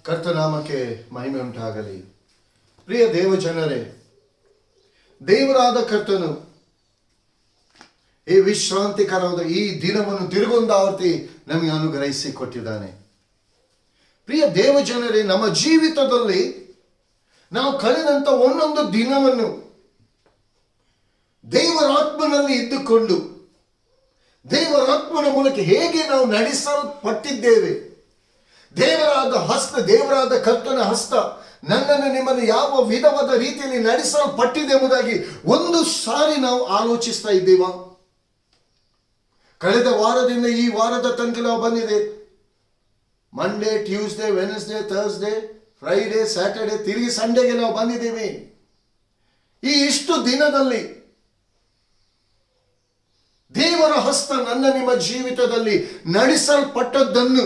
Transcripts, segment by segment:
ಕರ್ತನಾಮಕ್ಕೆ ಮಹಿಮೆ ಉಂಟಾಗಲಿ. ಪ್ರಿಯ ದೇವಜನರೇ, ದೇವರಾದ ಕರ್ತನು ಈ ವಿಶ್ರಾಂತಿಕರವಾದ ಈ ದಿನವನ್ನು ತಿರುಗೊಂದಾವರ್ತಿ ನಮಗೆ ಅನುಗ್ರಹಿಸಿ ಕೊಟ್ಟಿದ್ದಾನೆ. ಪ್ರಿಯ ದೇವಜನರೇ, ನಮ್ಮ ಜೀವಿತದಲ್ಲಿ ನಾವು ಕಳೆದಂತ ಒಂದೊಂದು ದಿನವನ್ನು ದೇವರಾತ್ಮನಲ್ಲಿ ಇದ್ದುಕೊಂಡು ದೇವರಾತ್ಮನ ಮೂಲಕ ಹೇಗೆ ನಾವು ನಡೆಸಲ್ಪಟ್ಟಿದ್ದೇವೆ, ದೇವರಾದ ಕರ್ತನ ಹಸ್ತ ನನ್ನನ್ನು ನಿಮ್ಮನ್ನು ಯಾವ ವಿಧವಾದ ರೀತಿಯಲ್ಲಿ ನಡೆಸಲ್ಪಟ್ಟಿದೆ ಎಂಬುದಾಗಿ ಒಂದು ಸಾರಿ ನಾವು ಆಲೋಚಿಸ್ತಾ ಇದ್ದೇವಾ? ಕಳೆದ ವಾರದಿಂದ ಈ ವಾರದ ತನಕ ನಾವು ಬಂದಿದೆ. Monday, Tuesday, Wednesday, Thursday, Friday, Saturday, ತಿರುಗಿ ಸಂಡೇಗೆ ನಾವು ಬಂದಿದ್ದೇವೆ. ಈ ಇಷ್ಟು ದಿನದಲ್ಲಿ ದೇವರ ಹಸ್ತ ನನ್ನ ನಿಮ್ಮ ಜೀವಿತದಲ್ಲಿ ನಡೆಸಲ್ಪಟ್ಟದ್ದನ್ನು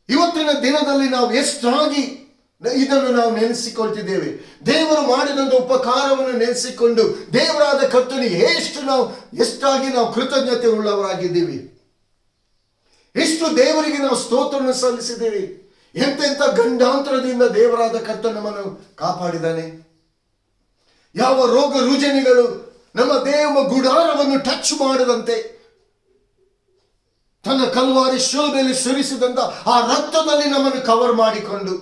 ಇವತ್ತಿನ ದಿನದಲ್ಲಿ ನಾವು ಎಷ್ಟಾಗಿ ಇದನ್ನು ನಾವು ನೆನೆಸಿಕೊಳ್ತಿದ್ದೇವೆ. ದೇವರು ಮಾಡಿದಂಥ ಉಪಕಾರವನ್ನು ನೆನೆಸಿಕೊಂಡು ದೇವರಾದ ಕರ್ತನಿಗೆ ಎಷ್ಟಾಗಿ ನಾವು ಕೃತಜ್ಞತೆ ಉಳ್ಳವರಾಗಿದ್ದೀವಿ. ಎಷ್ಟು ದೇವರಿಗೆ ನಾವು ಸ್ತೋತ್ರವನ್ನು ಸಲ್ಲಿಸಿದ್ದೇವೆ. ಎಂತೆಂಥ ಗಂಡಾಂತರದಿಂದ ದೇವರಾದ ಕರ್ತನ ನಮ್ಮನ್ನು ಕಾಪಾಡಿದ್ದಾನೆ. ಯಾವ ರೋಗ ರುಜಿನಗಳು ನಮ್ಮ ದೇವ ಗುಡಾರವನ್ನು ಟಚ್ ಮಾಡದಂತೆ ತನ್ನ ಕಲ್ವಾರಿ ಶಿಲುಬೆಯಲ್ಲಿ ಸುರಿಸಿದಂತ ಆ ರಕ್ತದಲ್ಲಿ ನಮ್ಮನ್ನು ಕವರ್ ಮಾಡಿಕೊಂಡು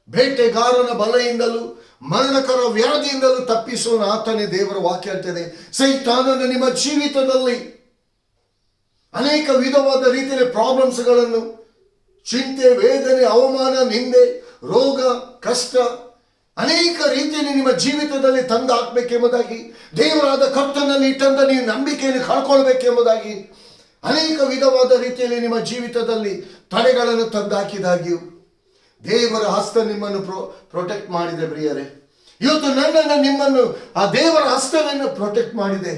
ಬೇಟೆಗಾರನ ಬಲೆಯಿಂದಲೂ ಮರಣಕರ ವ್ಯಾಧಿಯಿಂದಲೂ ತಪ್ಪಿಸೋಣ ಆತನೇ. ದೇವರ ವಾಕ್ಯ ಹೇಳ್ತದೆ, ಸೈತಾನನ ನಿಮ್ಮ ಜೀವಿತದಲ್ಲಿ ಅನೇಕ ವಿಧವಾದ ರೀತಿಯಲ್ಲಿ ಪ್ರಾಬ್ಲಮ್ಸ್ಗಳನ್ನು, ಚಿಂತೆ, ವೇದನೆ, ಅವಮಾನ, ನಿಂದೆ, ರೋಗ, ಕಷ್ಟ ಅನೇಕ ರೀತಿಯಲ್ಲಿ ನಿಮ್ಮ ಜೀವಿತದಲ್ಲಿ ತಂದು ಹಾಕ್ಬೇಕೆಂಬುದಾಗಿ, ದೇವರಾದ ಕರ್ತನಲ್ಲಿ ಇಟ್ಟಂತ ನೀವು ನಂಬಿಕೆಯನ್ನು ಕಳ್ಕೊಳ್ಬೇಕೆಂಬುದಾಗಿ ಅನೇಕ ವಿಧವಾದ ರೀತಿಯಲ್ಲಿ ನಿಮ್ಮ ಜೀವಿತದಲ್ಲಿ ತಡೆಗಳನ್ನು ತಂದು ಹಾಕಿದಾಗಿಯೂ ದೇವರ ಹಸ್ತ ನಿಮ್ಮನ್ನು ಪ್ರೊಟೆಕ್ಟ್ ಮಾಡಿದೆ. ಪ್ರಿಯರೇ, ಇವತ್ತು ನನ್ನನ್ನು ನಿಮ್ಮನ್ನು ಆ ದೇವರ ಹಸ್ತವನ್ನು ಪ್ರೊಟೆಕ್ಟ್ ಮಾಡಿದೆ.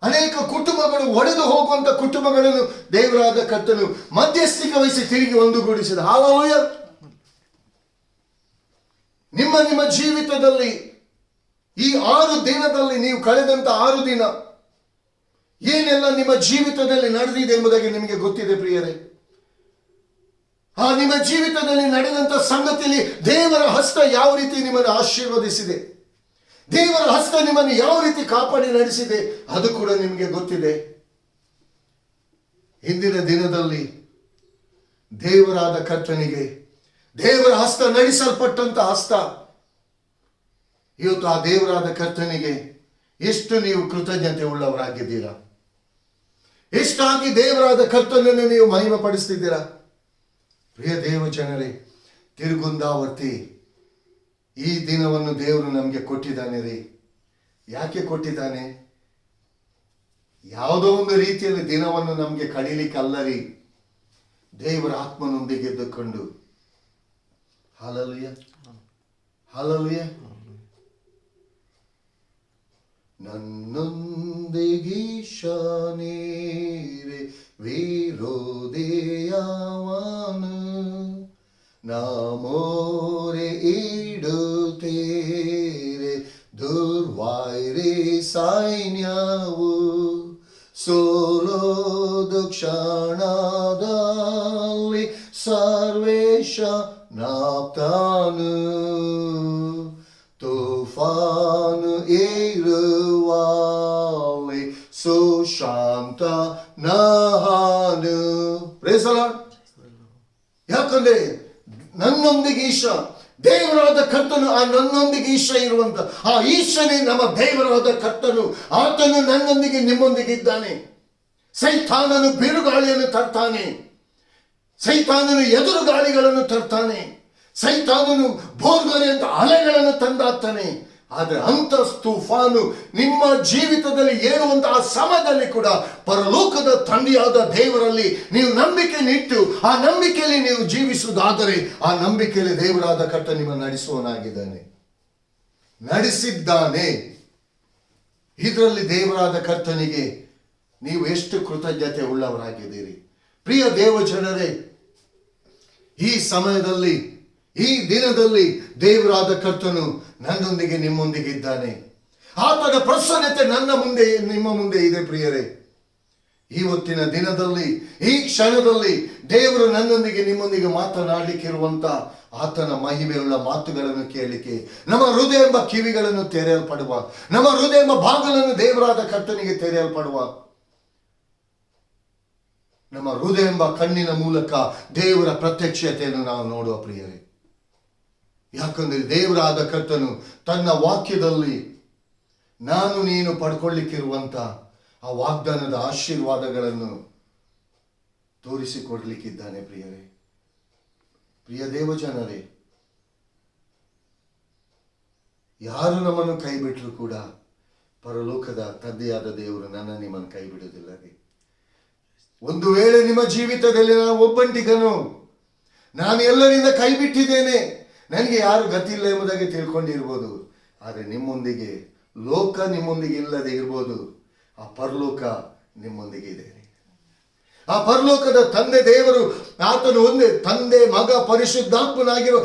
ಅನೇಕ ಕುಟುಂಬಗಳು ಒಡೆದು ಹೋಗುವಂತ ಕುಟುಂಬಗಳನ್ನು ದೇವರಾದ ಕರ್ತನು ಮಧ್ಯಸ್ಥಿಕೆ ವಹಿಸಿ ತಿರುಗಿ ಒಂದುಗೂಡಿಸಿದ. ಹಾಲೆಲೂಯ. ನಿಮ್ಮ ಜೀವಿತದಲ್ಲಿ ಈ 6 ದಿನದಲ್ಲಿ ನೀವು ಕಳೆದಂತ 6 ದಿನ ಏನೆಲ್ಲ ನಿಮ್ಮ ಜೀವಿತದಲ್ಲಿ ನಡೆದಿದೆ ಎಂಬುದಾಗಿ ನಿಮಗೆ ಗೊತ್ತಿದೆ. ಪ್ರಿಯರೇ, ಆ ನಿಮ್ಮ ಜೀವಿತದಲ್ಲಿ ನಡೆದಂತ ಸಂಗತಿಯಲ್ಲಿ ದೇವರ ಹಸ್ತ ಯಾವ ರೀತಿ ನಿಮ್ಮನ್ನು ಆಶೀರ್ವದಿಸಿದೆ, ದೇವರ ಹಸ್ತ ನಿಮ್ಮನ್ನು ಯಾವ ರೀತಿ ಕಾಪಾಡಿ ನಡೆಸಿದೆ, ಅದು ಕೂಡ ನಿಮಗೆ ಗೊತ್ತಿದೆ. ಹಿಂದಿನ ದಿನದಲ್ಲಿ ದೇವರಾದ ಕರ್ತನಿಗೆ ದೇವರ ಹಸ್ತ ನಡೆಸಲ್ಪಟ್ಟಂತ ಹಸ್ತ, ಇವತ್ತು ಆ ದೇವರಾದ ಕರ್ತನಿಗೆ ಎಷ್ಟು ನೀವು ಕೃತಜ್ಞತೆ ಉಳ್ಳವರಾಗಿದ್ದೀರಾ? ಎಷ್ಟಾಗಿ ದೇವರಾದ ಕರ್ತನನ್ನು ನೀವು ಮಹಿಮೆ ಪಡಿಸ್ತಿದ್ದೀರಾ? ಪ್ರಿಯ ದೇವ ಜನರೇ, ತಿರುಗುಂದಾವರ್ತಿ ಈ ದಿನವನ್ನು ದೇವರು ನಮಗೆ ಕೊಟ್ಟಿದ್ದಾನೆ ರೀ. ಯಾಕೆ ಕೊಟ್ಟಿದ್ದಾನೆ? ಯಾವುದೋ ಒಂದು ರೀತಿಯಲ್ಲಿ ದಿನವನ್ನು ನಮಗೆ ಕಳೀಲಿಕ್ಕಲ್ಲ ರೀ, ದೇವರ ಆತ್ಮನೊಂದಿಗೆ ಎದ್ದುಕೊಂಡು. Hallelujah, hallelujah. ನನ್ನೊಂದಿಗೀಶಾನೇರೆ ವಿರೋಧಿಯಾವನು, ನಾ ಮೋರೆ ಇಡುತ್ತೇರೆ ದುರ್ವಾಯ್ರೆ ಸೈನ್ಯವು, ಸೋಲೋದು ಕ್ಷಣದಲ್ಲಿ ಸರ್ವೇಶ ನಾಪ್ತಾನು, ತುಫಾನು ಇರುವಲ್ಲಿ ಸುಶಾಂತ ನಾನು. Praise the Lord. ಯಾಕಂದ್ರೆ ನನ್ನೊಂದಿಗೆ ಈಶ, ದೇವರಾದ ಕರ್ತನು ಆ ನನ್ನೊಂದಿಗೆ ಈಶ ಇರುವಂತ ಆ ಈಶನೇ ನಮ್ಮ ದೇವರಾದ ಕರ್ತನು. ಆತನು ನನ್ನೊಂದಿಗೆ ನಿಮ್ಮೊಂದಿಗೆ ಇದ್ದಾನೆ. ಸೈತಾನನು ಬಿರುಗಾಳಿಯನ್ನು ತರ್ತಾನೆ, ಸೈತಾನನು ಎದುರು ಗಾಳಿಗಳನ್ನು ತರ್ತಾನೆ, ಸೈತಾನನು ಬೋರ್ಗರೆ ಅಂತ ಅಲೆಗಳನ್ನು ತಂದಾಗ್ತಾನೆ. ಆದರೆ ಅಂತ ತುಫಾನು ನಿಮ್ಮ ಜೀವಿತದಲ್ಲಿ ಏಳುವಂತಹ ಸಮಯದಲ್ಲಿ ಕೂಡ ಪರಲೋಕದ ತಂದೆಯಾದ ದೇವರಲ್ಲಿ ನೀವು ನಂಬಿಕೆ ಇಟ್ಟು ಆ ನಂಬಿಕೆಯಲ್ಲಿ ನೀವು ಜೀವಿಸುವುದಾದರೆ ಆ ನಂಬಿಕೆಯಲ್ಲಿ ದೇವರಾದ ಕರ್ತ ನಿಮ್ಮನ್ನು ನಡೆಸುವನಾಗಿದ್ದಾನೆ, ನಡೆಸಿದ್ದಾನೆ. ಇದರಲ್ಲಿ ದೇವರಾದ ಕರ್ತನಿಗೆ ನೀವು ಎಷ್ಟು ಕೃತಜ್ಞತೆ ಉಳ್ಳವರಾಗಿದ್ದೀರಿ? ಪ್ರಿಯ ದೇವ ಜನರೇ, ಈ ಸಮಯದಲ್ಲಿ ಈ ದಿನದಲ್ಲಿ ದೇವರಾದ ಕರ್ತನು ನನ್ನೊಂದಿಗೆ ನಿಮ್ಮೊಂದಿಗೆ ಇದ್ದಾನೆ. ಆತನ ಪ್ರಸನ್ನತೆ ನನ್ನ ಮುಂದೆ ನಿಮ್ಮ ಮುಂದೆ ಇದೆ. ಪ್ರಿಯರೇ, ಇವತ್ತಿನ ದಿನದಲ್ಲಿ, ಈ ಕ್ಷಣದಲ್ಲಿ ದೇವರು ನನ್ನೊಂದಿಗೆ ನಿಮ್ಮೊಂದಿಗೆ ಮಾತನಾಡಲಿಕ್ಕಿರುವಂತ ಆತನ ಮಹಿಮೆಯುಳ್ಳ ಮಾತುಗಳನ್ನು ಕೇಳಲಿಕ್ಕೆ ನಮ್ಮ ಹೃದಯ ಎಂಬ ಕಿವಿಗಳನ್ನು ತೆರೆಯಲ್ಪಡುವ, ನಮ್ಮ ಹೃದಯ ಎಂಬ ಬಾಗಿಲನ್ನು ದೇವರಾದ ಕರ್ತನಿಗೆ ತೆರೆಯಲ್ಪಡುವ, ನಮ್ಮ ಹೃದಯ ಎಂಬ ಕಣ್ಣಿನ ಮೂಲಕ ದೇವರ ಪ್ರತ್ಯಕ್ಷತೆಯನ್ನು ನಾವು ನೋಡುವ ಪ್ರಿಯರೇ. ಯಾಕಂದ್ರೆ ದೇವರಾದ ಕರ್ತನು ತನ್ನ ವಾಕ್ಯದಲ್ಲಿ ನಾನು ನೀನು ಪಡ್ಕೊಳ್ಳಿಕ್ಕಿರುವಂತ ಆ ವಾಗ್ದಾನದ ಆಶೀರ್ವಾದಗಳನ್ನು ತೋರಿಸಿಕೊಡ್ಲಿಕ್ಕಿದ್ದಾನೆ ಪ್ರಿಯರೇ. ಪ್ರಿಯ ದೇವಜನರೇ, ಯಾರು ನಮ್ಮನ್ನು ಕೈ ಬಿಟ್ಟರು ಕೂಡ ಪರಲೋಕದ ತಂದೆಯಾದ ದೇವರು ನನ್ನ ನಿಮ್ಮನ್ನು ಕೈ ಬಿಡುವುದಿಲ್ಲ ರೀ. ಒಂದು ವೇಳೆ ನಿಮ್ಮ ಜೀವಿತದಲ್ಲಿ ನಾನು ಒಬ್ಬಂಟಿಗನು, ನಾನು ಎಲ್ಲರಿಂದ ಕೈ ಬಿಟ್ಟಿದ್ದೇನೆ, ನನಗೆ ಯಾರು ಗತಿ ಇಲ್ಲ ಎಂಬುದಾಗಿ ತಿಳ್ಕೊಂಡಿರ್ಬೋದು. ಆದರೆ ನಿಮ್ಮೊಂದಿಗೆ ಲೋಕ ನಿಮ್ಮೊಂದಿಗೆ ಇಲ್ಲದೆ ಇರ್ಬೋದು, ಆ ಪರಲೋಕ ನಿಮ್ಮೊಂದಿಗೆ ಇದೆ. ಆ ಪರಲೋಕದ ತಂದೆ ದೇವರು, ಆತನು ಒಂದೇ ತಂದೆ, ಮಗ, ಪರಿಶುದ್ಧಾತ್ಮನಾಗಿರೋ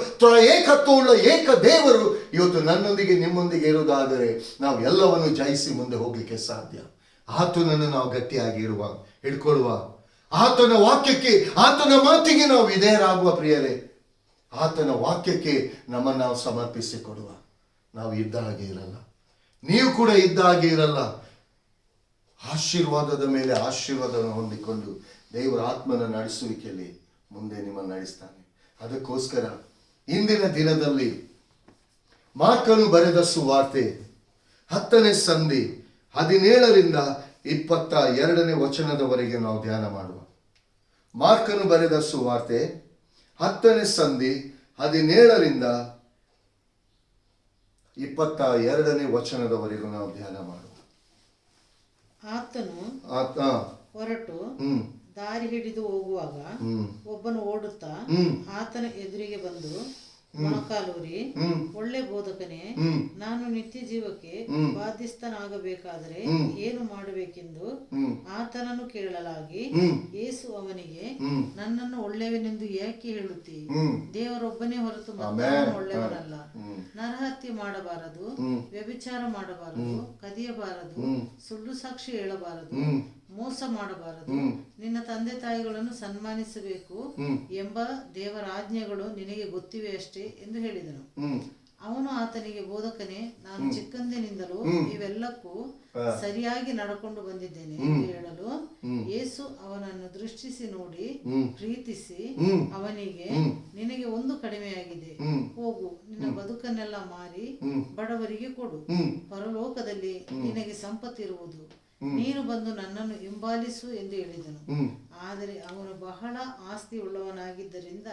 ಏಕತ್ವವುಳ್ಳ ಏಕ ದೇವರು ಇವತ್ತು ನನ್ನೊಂದಿಗೆ ನಿಮ್ಮೊಂದಿಗೆ ಇರುವುದಾದರೆ ನಾವು ಎಲ್ಲವನ್ನು ಜಯಿಸಿ ಮುಂದೆ ಹೋಗ್ಲಿಕ್ಕೆ ಸಾಧ್ಯ. ಆತನನ್ನು ನಾವು ಗಟ್ಟಿಯಾಗಿ ಹಿಡ್ಕೊಳ್ಳುವ, ಆತನ ವಾಕ್ಯಕ್ಕೆ, ಆತನ ಮಾತಿಗೆ ನಾವು ವಿಧೇಯರಾಗುವ ಪ್ರಿಯರೇ. ಆತನ ವಾಕ್ಯಕ್ಕೆ ನಮ್ಮನ್ನು ನಾವು ಸಮರ್ಪಿಸಿಕೊಡುವ. ನಾವು ಇದ್ದ ಹಾಗೆ ಇರಲ್ಲ, ನೀವು ಕೂಡ ಇದ್ದ ಹಾಗೆ ಇರಲ್ಲ. ಆಶೀರ್ವಾದದ ಮೇಲೆ ಆಶೀರ್ವಾದವನ್ನು ಹೊಂದಿಕೊಂಡು ದೇವರ ಆತ್ಮನ ನಡೆಸುವಿಕೆಯಲ್ಲಿ ಮುಂದೆ ನಿಮ್ಮನ್ನು ನಡೆಸ್ತಾನೆ. ಅದಕ್ಕೋಸ್ಕರ ಇಂದಿನ ದಿನದಲ್ಲಿ ಮಾರ್ಕನು ಬರೆದ ಸುವಾರ್ತೆ 10ನೇ ಸಂಧಿ 17ರಿಂದ 22ನೇ ವಚನದವರೆಗೆ ನಾವು ಧ್ಯಾನ ಮಾಡುವ. ಮಾರ್ಕನು ಬರೆದ ಸುವಾರ್ತೆ 10ನೇ ಸಂಧಿ 17ರಿಂದ 22ನೇ ವಚನದವರೆಗೂ ನಾವು ಧ್ಯಾನ ಮಾಡುವ. ಆತನು ಹೊರಟು ದಾರಿ ಹಿಡಿದು ಹೋಗುವಾಗ ಒಬ್ಬನು ಓಡುತ್ತಾ ಆತನ ಎದುರಿಗೆ ಬಂದು ಮೊಣಕಾಲೂರಿ, ಒಳ್ಳೆ ಬೋಧಕನೇ, ನಾನು ನಿತ್ಯ ಜೀವಕ್ಕೆ ಬಾಧ್ಯಸ್ಥನಾಗಬೇಕಾದರೆ ಏನು ಮಾಡಬೇಕೆಂದು ಆತನನ್ನು ಕೇಳಲಾಗಿ, ಯೇಸು ಅವನಿಗೆ, ನನ್ನನ್ನು ಒಳ್ಳೆಯವನೆಂದು ಯಾಕೆ ಹೇಳುತ್ತೀ? ದೇವರೊಬ್ಬನೇ ಹೊರತು ಮತ್ತೊಬ್ಬನು ಒಳ್ಳೆಯವನಲ್ಲ. ನರಹತ್ಯೆ ಮಾಡಬಾರದು, ವ್ಯಭಿಚಾರ ಮಾಡಬಾರದು, ಕದಿಯಬಾರದು, ಸುಳ್ಳು ಸಾಕ್ಷಿ ಹೇಳಬಾರದು, ಮೋಸ ಮಾಡಬಾರದು, ನಿನ್ನ ತಂದೆ ತಾಯಿಗಳನ್ನು ಸನ್ಮಾನಿಸಬೇಕು ಎಂಬ ದೇವರ ಆಜ್ಞೆಗಳು ನಿನಗೆ ಗೊತ್ತಿವೆ ಅಷ್ಟೇ ಎಂದು ಹೇಳಿದನು. ಅವನು ಆತನಿಗೆ, ಬೋಧಕನೇ, ನಾನು ಚಿಕ್ಕಂದಿನಿಂದಲೂ ಇವೆಲ್ಲಕ್ಕೂ ಸರಿಯಾಗಿ ನಡ್ಕೊಂಡು ಬಂದಿದ್ದೇನೆ ಎಂದು ಹೇಳಲು, ಯೇಸು ಅವನನ್ನು ದೃಷ್ಟಿಸಿ ನೋಡಿ ಪ್ರೀತಿಸಿ ಅವನಿಗೆ, ನಿನಗೆ ಒಂದು ಕಡಿಮೆಯಾಗಿದೆ, ಹೋಗು, ನಿನ್ನ ಬದುಕನ್ನೆಲ್ಲ ಮಾರಿ ಬಡವರಿಗೆ ಕೊಡು, ಪರಲೋಕದಲ್ಲಿ ನಿನಗೆ ಸಂಪತ್ತಿರುವುದು, ನೀನು ಬಂದು ನನ್ನನ್ನು ಹಿಂಬಾಲಿಸು ಎಂದು ಹೇಳಿದನು. ಆದರೆ ಅವನು ಬಹಳ ಆಸ್ತಿ ಉಳ್ಳವನಾಗಿದ್ದರಿಂದ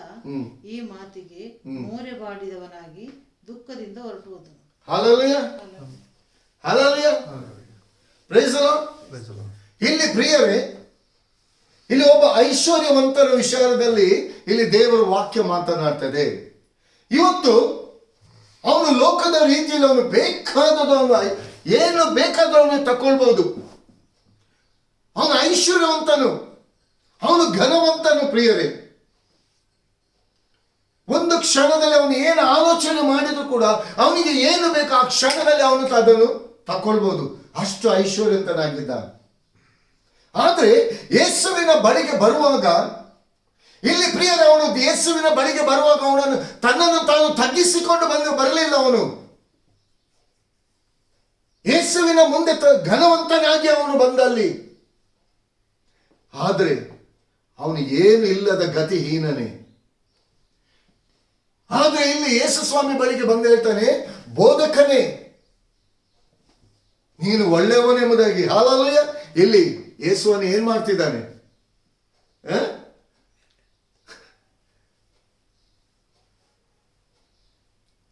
ಈ ಮಾತಿಗೆ ಮೋರೆ ಬಾಡಿದವನಾಗಿ ದುಃಖದಿಂದ ಹೊರಟು ಹೋದನು. ಇಲ್ಲಿ ಪ್ರಿಯವೇ, ಇಲ್ಲಿ ಒಬ್ಬ ಐಶ್ವರ್ಯವಂತರ ವಿಚಾರದಲ್ಲಿ ಇಲ್ಲಿ ದೇವರ ವಾಕ್ಯ ಮಾತನಾಡ್ತದೆ. ಇವತ್ತು ಅವನು ಲೋಕದ ರೀತಿಯಲ್ಲಿ ಅವನು ಬೇಕಾದವನು ಏನು ಬೇಕಾದವನು ತಕೊಳ್ಬಹುದು. ಅವನು ಐಶ್ವರ್ಯವಂತನು, ಅವನು ಘನವಂತನು ಪ್ರಿಯರೇ. ಒಂದು ಕ್ಷಣದಲ್ಲಿ ಅವನು ಏನು ಆಲೋಚನೆ ಮಾಡಿದ್ರು ಕೂಡ ಅವನಿಗೆ ಏನು ಬೇಕು ಆ ಕ್ಷಣದಲ್ಲಿ ಅವನು ಅದನ್ನು ತಕೊಳ್ಬಹುದು. ಅಷ್ಟು ಐಶ್ವರ್ಯವಂತನಾಗಿದ್ದ. ಆದರೆ ಯೇಸುವಿನ ಬಳಿಗೆ ಬರುವಾಗ, ಇಲ್ಲಿ ಪ್ರಿಯರೇ, ಅವನು ಯೇಸುವಿನ ಬಳಿಗೆ ಬರುವಾಗ ಅವನನ್ನು ತನ್ನನ್ನು ತಾನು ತಗ್ಗಿಸಿಕೊಂಡು ಬರಲಿಲ್ಲ. ಅವನು ಯೇಸುವಿನ ಮುಂದೆ ಘನವಂತನಾಗಿ ಅವನು ಬಂದಲ್ಲಿ, ಆದರೆ ಅವನು ಏನು ಇಲ್ಲದ ಗತಿಹೀನನೇ. ಆದ್ರೆ ಇಲ್ಲಿ ಯೇಸು ಸ್ವಾಮಿ ಬಳಿಗೆ ಬಂದು ಹೇಳ್ತಾನೆ, ಬೋಧಕನೇ, ನೀನು ಒಳ್ಳೆಯವನೆಂಬುದಾಗಿ. ಹಾಲೆಲೂಯಾ. ಇಲ್ಲಿ ಯೇಸುವನ್ನು ಏನ್ ಮಾಡ್ತಿದ್ದಾನೆ?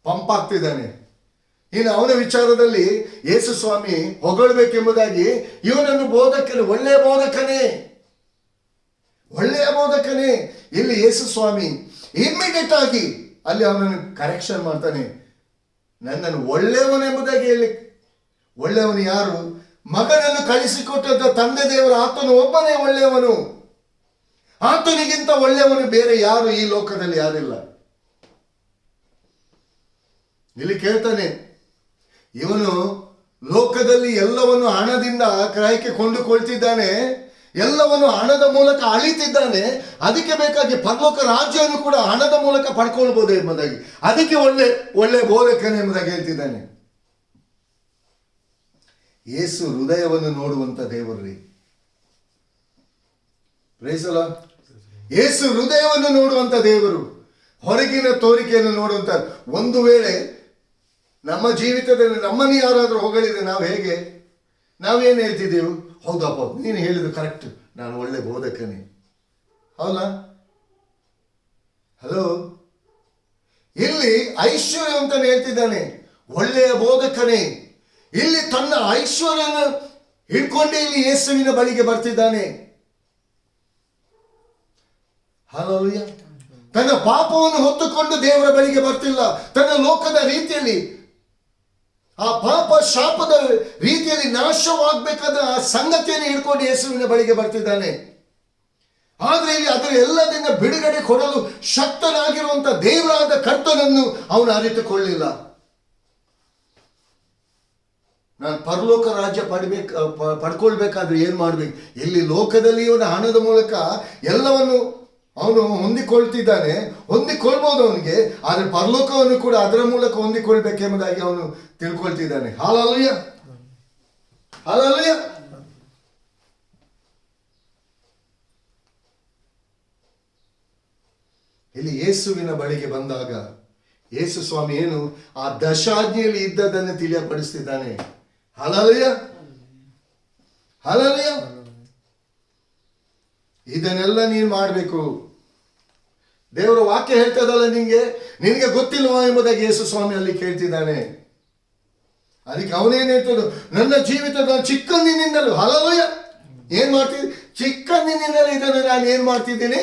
ಪಂಪ್ ಆಗ್ತಿದ್ದಾನೆ. ಇನ್ನು ಅವನ ವಿಚಾರದಲ್ಲಿ ಯೇಸು ಸ್ವಾಮಿ ಹೊಗಳಬೇಕೆಂಬುದಾಗಿ ಇವನನ್ನು ಬೋಧಕನೇ, ಒಳ್ಳೆಯ ಬೋಧಕನೇ, ಒಳ್ಳೆಯ ಬೋಧಕನೇ. ಇಲ್ಲಿ ಯೇಸು ಸ್ವಾಮಿ ಇಮ್ಮಿಡಿಯೇಟ್ ಆಗಿ ಅಲ್ಲಿ ಅವನನ್ನು ಕರೆಕ್ಷನ್ ಮಾಡ್ತಾನೆ. ನನ್ನನ್ನು ಒಳ್ಳೆಯವನೆಂಬುದಾಗಿ ಹೇಳಿ. ಒಳ್ಳೆಯವನು ಯಾರು? ಮಗನನ್ನು ಕಳಿಸಿಕೊಟ್ಟಂತ ತಂದೆ ದೇವರು, ಆತನು ಒಬ್ಬನೇ ಒಳ್ಳೆಯವನು. ಆತನಿಗಿಂತ ಒಳ್ಳೆಯವನು ಬೇರೆ ಯಾರು ಈ ಲೋಕದಲ್ಲಿ ಯಾರಿಲ್ಲ. ಇಲ್ಲಿ ಕೇಳ್ತಾನೆ, ಇವನು ಲೋಕದಲ್ಲಿ ಎಲ್ಲವನ್ನು ಹಣದಿಂದ ಕ್ರಯಕ್ಕೆ ಕೊಂಡುಕೊಳ್ತಿದ್ದಾನೆ. ಎಲ್ಲವನ್ನು ಹಣದ ಮೂಲಕ ಅಳಿತಿದ್ದಾನೆ. ಅದಕ್ಕೆ ಬೇಕಾಗಿ ಪರಲೋಕ ರಾಜ್ಯವನ್ನು ಕೂಡ ಹಣದ ಮೂಲಕ ಪಡ್ಕೊಳ್ಬಹುದು ಎಂಬುದಾಗಿ, ಅದಕ್ಕೆ ಒಳ್ಳೆ ಬೋಧಕನೇ ಎಂಬುದಾಗಿ ಹೇಳ್ತಿದ್ದಾನೆ. ಯೇಸು ಹೃದಯವನ್ನು ನೋಡುವಂತ ದೇವರ್ರಿ. Praise the lord. ಯೇಸು ಹೃದಯವನ್ನು ನೋಡುವಂತ ದೇವರು, ಹೊರಗಿನ ತೋರಿಕೆಯನ್ನು ನೋಡುವಂತ. ಒಂದು ವೇಳೆ ನಮ್ಮ ಜೀವಿತದಲ್ಲಿ ನಮ್ಮನ್ನು ಯಾರಾದರೂ ಹೊಗಳಿದ್ರೆ ನಾವೇನು ಹೇಳ್ತಿದ್ದೆವು? ಹೌದಪ್ಪ, ನೀನು ಹೇಳಿದ್ದು ಕರೆಕ್ಟ್, ನಾನು ಒಳ್ಳೆ ಬೋಧಕನೇ, ಹೌದಾ? ಹಲೋ, ಇಲ್ಲಿ ಐಶ್ವರ್ಯ ಅಂತಾನೆ ಹೇಳ್ತಿದ್ದಾನೆ, ಒಳ್ಳೆಯ ಬೋಧಕನೇ. ಇಲ್ಲಿ ತನ್ನ ಐಶ್ವರ್ಯನ ಹಿಡ್ಕೊಂಡೇ ಇಲ್ಲಿ ಯೇಸುವಿನ ಬಳಿಗೆ ಬರ್ತಿದ್ದಾನೆ. ಹಲ್ಲೆಲೂಯಾ. ತನ್ನ ಪಾಪವನ್ನು ಹೊತ್ತುಕೊಂಡು ದೇವರ ಬಳಿಗೆ ಬರ್ತಿಲ್ಲ. ತನ್ನ ಲೋಕದ ರೀತಿಯಲ್ಲಿ, ಆ ಪಾಪ ಶಾಪದ ರೀತಿಯಲ್ಲಿ ನಾಶವಾಗಬೇಕಾದ ಆ ಸಂಗತಿಯನ್ನು ಹಿಡ್ಕೊಂಡು ಯೇಸುವಿನ ಬಳಿಗೆ ಬರ್ತಿದ್ದಾನೆ. ಆದ್ರೆ ಇಲ್ಲಿ ಅದರ ಎಲ್ಲದಿಂದ ಬಿಡುಗಡೆ ಕೊಡಲು ಶಕ್ತನಾಗಿರುವಂತ ದೇವರಾದ ಕರ್ತನನ್ನು ಅವನು ಅರಿತುಕೊಳ್ಳಿಲ್ಲ. ನಾನು ಪರಲೋಕ ರಾಜ್ಯ ಪಡ್ಕೊಳ್ಬೇಕಾದ್ರೆ ಏನ್ ಮಾಡ್ಬೇಕು? ಇಲ್ಲಿ ಲೋಕದಲ್ಲಿ ಇವನ ಹಣದ ಮೂಲಕ ಎಲ್ಲವನ್ನು ಅವನು ಹೊಂದಿಕೊಳ್ಬಹುದು ಅವನಿಗೆ, ಆದ್ರೆ ಪರಲೋಕವನ್ನು ಕೂಡ ಅದರ ಮೂಲಕ ಹೊಂದಿಕೊಳ್ಬೇಕೆಂಬುದಾಗಿ ಅವನು ತಿಳ್ಕೊಳ್ತಿದ್ದಾನೆ. Hallelujah, hallelujah. ಇಲ್ಲಿ ಯೇಸುವಿನ ಬಳಿಗೆ ಬಂದಾಗ ಯೇಸು ಸ್ವಾಮಿ ಏನು ಆ ದಶಾಜ್ಞೆಯಲ್ಲಿ ಇದ್ದದನ್ನು ತಿಳಿಯಪಡಿಸ್ತಿದ್ದಾನೆ. Hallelujah, hallelujah. ಇದನ್ನೆಲ್ಲ ನೀನು ಮಾಡಬೇಕು. ದೇವರ ವಾಕ್ಯ ಹೇಳ್ತದಲ್ಲ, ನಿನಗೆ ಗೊತ್ತಿಲ್ವಾ ಎಂಬುದಾಗಿ ಯೇಸು ಸ್ವಾಮಿ ಅಲ್ಲಿ ಕೇಳ್ತಿದ್ದಾನೆ. ಅದಕ್ಕೆ ಅವನೇನು ಹೇಳ್ತದ, ನನ್ನ ಜೀವಿತದ ಚಿಕ್ಕಂದಿನಿಂದಲೂ, ಹಲ್ಲೆಲೂಯಾ, ಏನ್ ಮಾಡ್ತಿದ್ದೀನಿ? ಚಿಕ್ಕಂದಿನಿಂದಲೂ ಇದನ್ನು ನಾನು ಏನ್ ಮಾಡ್ತಿದ್ದೀನಿ?